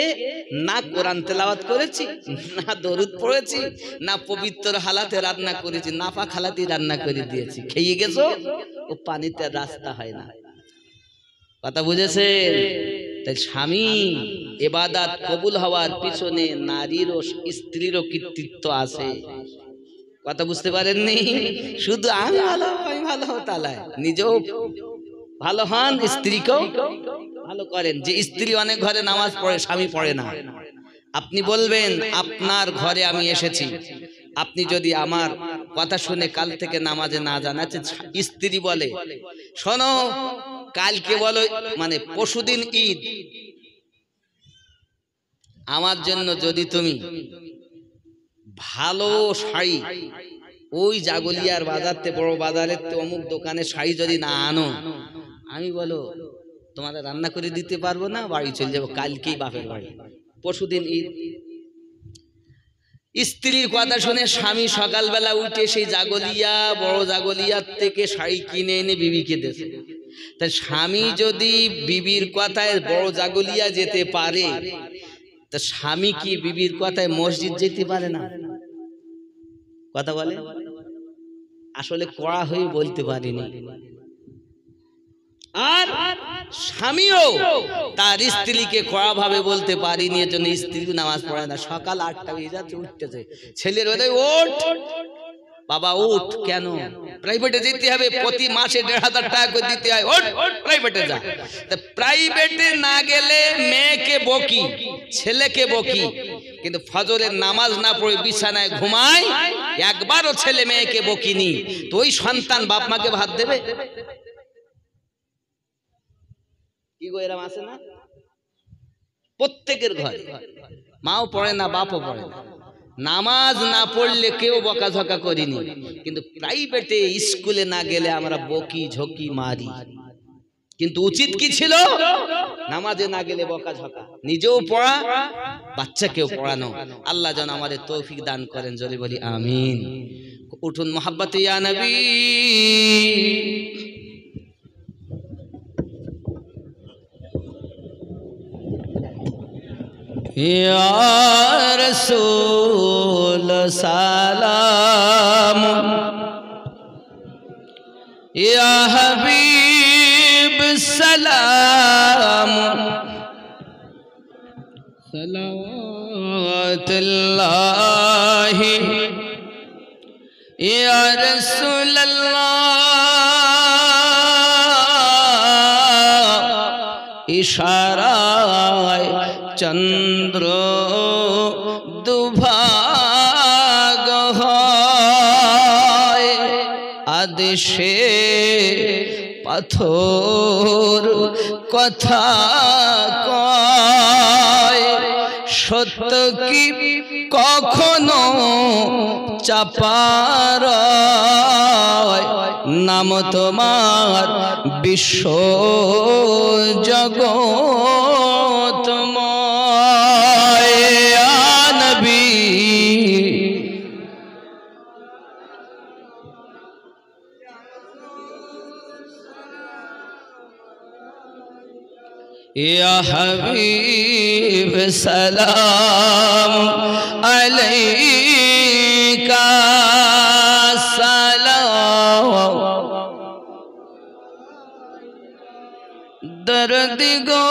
না কোরআন তেলাওয়াত করেছি, না দরুদ পড়েছি, না পবিত্র হালাতে রান্না করেছি, নাপাক হালাতে রান্না করে দিয়েছি, খেয়ে গেছো, ও পানিতে রাস্তা হয় না। কথা বুঝেছেন? তাই স্বামী ইবাদত কবুল হওয়ার পিছনে নারীর ও স্ত্রীরও কৃতিত্ব আছে। কথা বুঝতে পারেননি? শুধু আমি ভালো, আমি ভালো তালায় নিজেও ভালো হন, স্ত্রীকেও ভালো করেন। যে স্ত্রী অনেক ঘরে নামাজ পড়ে, স্বামী পড়ে না, আপনি বলবেন আপনার ঘরে আমি এসেছি, আপনি যদি আমার কথা শুনে কাল থেকে নামাজে না যান। আচ্ছা, স্ত্রী বলে, শোনো, কালকে বলো, মানে পরশুদিন ঈদ, আমার জন্য যদি তুমি ভালো শাড়ি, ওই জাগলিয়ার বাজারতে, বড় বাজারের অমুক দোকানে শাড়ি যদি না আনো, আমি বলো তোমাদের রান্না করে দিতে পারবো না, বাড়ি চলে যাবো, কালকেই বাপের বাড়ি, পরশুদিন ঈদ। স্ত্রীর কথা শুনে স্বামী সকালবেলা উঠে সেই জাগলিয়া, বড় জাগলিয়ার থেকে শাড়ি কিনে এনে বিবিকে দিয়েছে। তাই স্বামী যদি বিবির কথায় বড় জাগলিয়া যেতে পারে, তা স্বামী কি বিবির কথায় মসজিদ যেতে পারে না? কথা বলে, আসলে কড়া হয়ে বলতে পারিনি। আর স্বামীও তার স্ত্রীকে কড়া ভাবে বলতে পারিনি, এর জন্য স্ত্রী নামাজ পড়ে না। সকাল 8টা বেজে যাচ্ছে, উঠতেছে, ছেলের বেলায় ওঠ, বাবা উঠ, কেন প্রাইভেটে যেতে হবে, প্রতি মাসে ১,৫০০ টাকা করে দিতে হয়, ওঠ প্রাইভেটে যা। প্রাইভেটে না গেলে মেয়েকে বকি, ছেলেকে বকি, কিন্তু ফজরের নামাজ না পড়ে বিছানায় ঘুমায়, একবারও ছেলে মেয়েকে বকিনি, তো ওই সন্তান বাপ মাকে ভাত দেবে? কি গো, এরম আছে না? প্রত্যেকের ঘরে মাও পড়ে না, বাপও পড়ে না, নামাজ না পড়লে কেউ বকাঝকা করিনি, কিন্তু প্রাইভেটে স্কুলে না গেলে আমরা বকি ঝকি মারি। কিন্তু উচিত কি ছিল? নামাজে না গেলে বকাঝকা, নিজেও পড়া, বাচ্চাকেও পড়ানো। আল্লাহ যেন আমাদের তৌফিক দান করেন, জোরে বলি আমিন। উঠুন মোহাব্বতে ইয়া নবী। या रसूल सलाम, या हबीब सलाम, सलावतुल्लाहि या रसूल अल्लाह। इशाराय चंद्र दुभाग হয়, আদেশে পাথর কথা কয়, সত্য কি কখনো চাপার, নাম তোমার বিশ্ব জগৎময়, ইয়া নবী। या हबीब सलाम अलैका सलाम, दर्द गो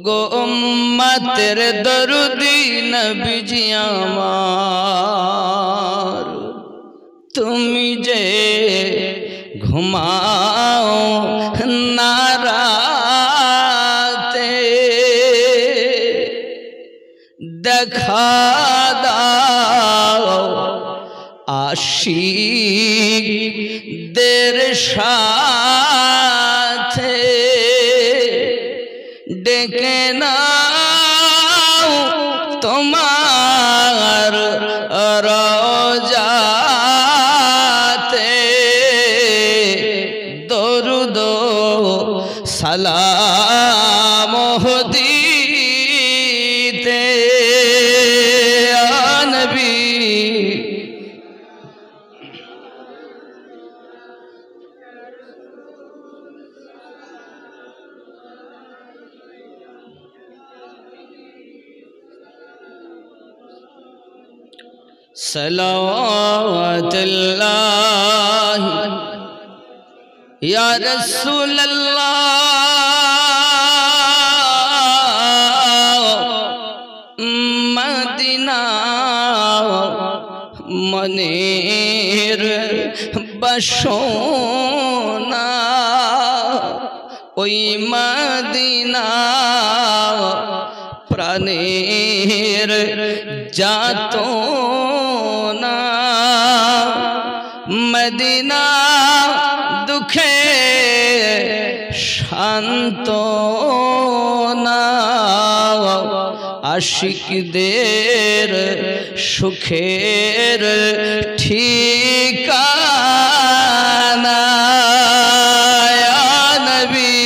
गो उम्मतेर दर्दी नबीजी आमार, তুমি যে ঘুমাও না রাতে, দেখা দাও আশিকদের সাথে, ডেকে নাও তোমার রওজাতে, দরুদ সালাম দিতে, ইয়া নবী। सलावतुल्लाह या रसूल अल्लाह, मदीना मनेर बसोना, ওই মদিনা প্রাণের যাতনা, মদিনা দুঃখে সান্ত্বনা, আশিকদের সুখের ঠিকানা, ইয়া নবী।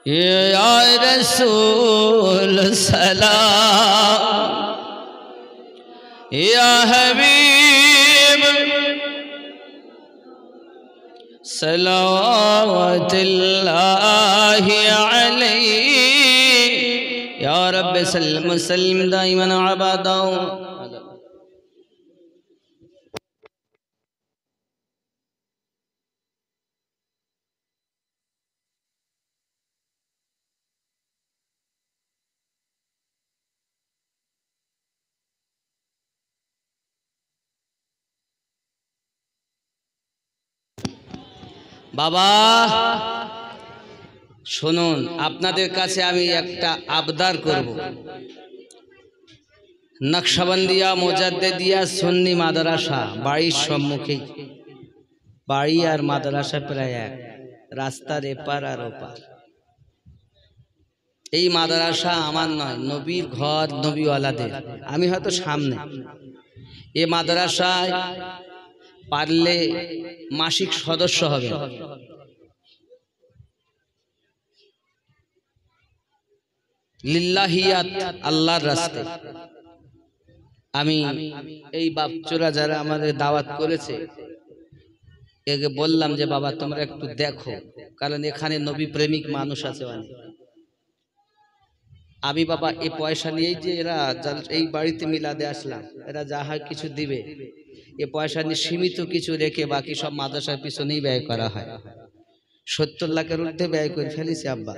या रसूल सलाम, या हबीब सलावतुल्लाहि अलैहि, या रब सल्लम सल्लिम दाइमन अबदा। বাবা শুনুন, আপনাদের কাছে আমি একটা আবদার করব। নকশবন্দিয়া মুজাদ্দিদিয়া সুন্নি মাদ্রাসা বাড়ির সম্মুখে, বাড়ি আর মাদ্রাসা প্রায় এক, রাস্তার এপার আর ওপার। এই মাদ্রাসা আমার নয়, নবীর ঘর, নবীওয়ালাদের। আমি হয়তো সামনে। এই মাদ্রাসায় পারলে মাসিক সদস্য হবে। লিল্লাহিয়াত, আল্লাহর রাস্তায়। আমি এই বাপচোরা যারা আমাদের দাওয়াত করেছে একে বললাম যে বাবা তোমরা একটু দেখো, কারণ এখানে নবী প্রেমিক মানুষ আছে অনেক। আমি বাবা এই পয়সা নিয়েই যে এরা এই বাড়িতে মিলাদে আসলাম, এরা যা হয় কিছু দিবে, এ পয়সা নিয়ে সীমিত কিছু রেখে বাকি সব মাদ্রাসার পিছনেই ব্যয় করা হয়। 70 লাখের ঊর্ধ্বে ব্যয় করে ফেলেছি আব্বা।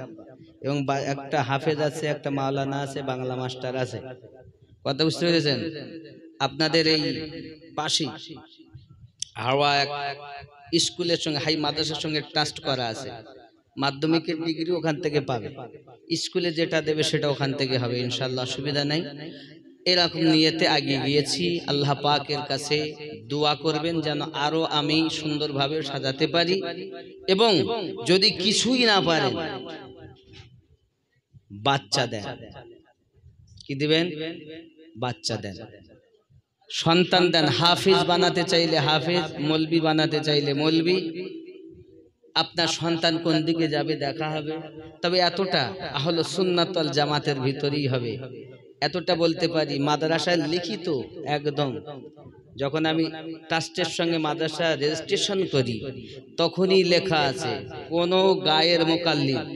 এবং একটা হাফেজ আছে, একটা মাওলানা আছে, বাংলা মাস্টার আছে। কথা বুঝতে পেরেছেন? আপনাদের এই পাশে হাওয়া এক স্কুলের সঙ্গে, হাই মাদ্রাসার সঙ্গে ট্রাস্ট করা আছে। মাধ্যমিকের ডিগ্রি ওখান থেকে পাবে, স্কুলে যেটা দেবে সেটা ওখান থেকে হবে ইনশাআল্লাহ, অসুবিধা নাই। এরকম নিয়তে এগিয়ে গিয়েছি। আল্লাহ পাকের কাছে দোয়া করবেন যেন আরো আমি সুন্দরভাবে সাজাতে পারি, এবং যদি কিছুই না পারেন বাচ্চা দেন। কি দিবেন? বাচ্চা দেন, সন্তান দেন। হাফিজ বানাতে চাইলে হাফিজ, মৌলবি বানাতে চাইলে মৌলবি। আপনার সন্তান কোন দিকে যাবে দেখা হবে। তবে এতটা আহলে সুন্নাত ওয়াল জামাতের ভিতরেই হবে, এতটা বলতে পারি। মাদ্রাসায় লিখিত একদম, যখন আমি ট্রাস্টের সঙ্গে মাদ্রাসা রেজিস্ট্রেশন করি তখনই লেখা আছে কোনো গায়ের মুকাল্লিদ,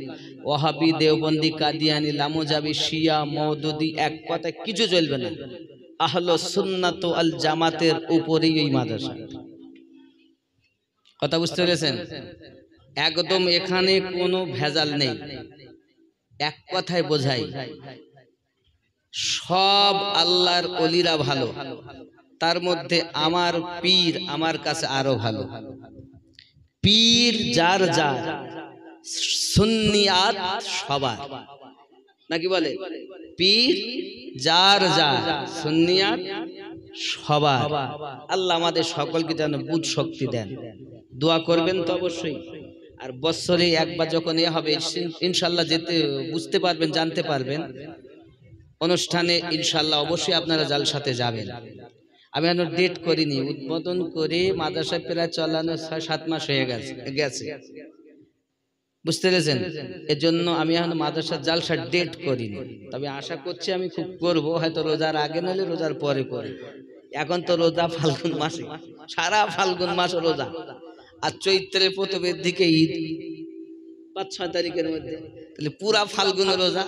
ওয়াহাবি, দেওবন্দি, কাদিয়ানি, লামুজাবি, শিয়া, মওদুদি, এক কথা কিছু চলবে না। আহলে সুন্নাত ওয়াল জামাতের উপরেই এই মাদ্রাসা। কথা বুঝতে পেরেছেন? একদম এখানে কোনো ভেজাল নেই। এক কথায় বোঝাই, সব আল্লাহর ওলিরা ভালো, তার মধ্যে আমার পীর আমার কাছে আরো ভালো। পীর যার যার, সুন্নিয়াত সবার, নাকি বলে? পীর যার যার, সুন্নিয়াত সবার। আল্লাহ আমাদের সকলকে যেন বুঝ শক্তি দেন। দোয়া করবেন তো অবশ্যই। আর বছরে একবার যখন এ হবে ইনশাআল্লাহ যেতে বুঝতে পারবেন, জানতে পারবেন অনুষ্ঠানে ইনশাআল্লাহ অবশ্যই আপনারা জালসাতে যাবেন। আমি এখনো ডেট করিনি, উদ্বোধন করে মাদ্রাসা প্রায় চালানো 6-7 মাস হয়ে গেছে, বুঝতে পেরেছেন? এর জন্য আমি এখন মাদ্রাসার জালসার ডেট করিনি। তবে আশা করছি আমি খুব করব, হয়তো রোজার আগে নইলে রোজার পরে করে। এখন তো রোজা ফাল্গুন মাসে, সারা ফাল্গুন মাস রোজা, আর চৈত্রের প্রথমের দিকে ঈদ, 5-6 তারিখের মধ্যে, তাহলে পুরা ফাল্গুন রোজা।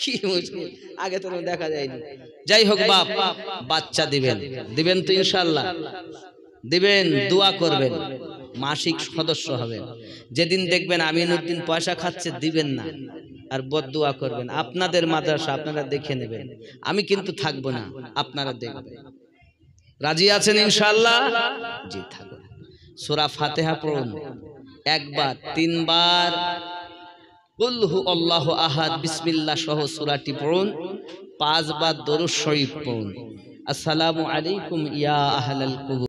কি মুশকিল, আগে তো দেখা যায়নি। যাই হোক বাপ, বাচ্চা দিবেন, দিবেন তো ইনশাআল্লাহ? দিবেন, দোয়া করবেন, মাসিক সদস্য হবেন। যেদিন দেখবেন আমিনুদ্দিন পয়সা খাচ্ছে দিবেন না, আর বদদুয়া করবেন। আপনাদের মাদ্রাসা আপনারা দেখে নেবেন, আমি কিন্তু থাকবো না, আপনারা দেখবেন। রাজি আছেন ইনশাআল্লাহ? জি থাকুন। সূরা ফাতিহা পড়ুন একবার, 3 বার কুল হু আল্লাহু আহাদ বিসমিল্লাহ সহ সূরাটি পড়ুন, 5 বার দরুদ শরীফ পড়ুন। আসসালামু আলাইকুম ইয়া আহলাল কুবুর।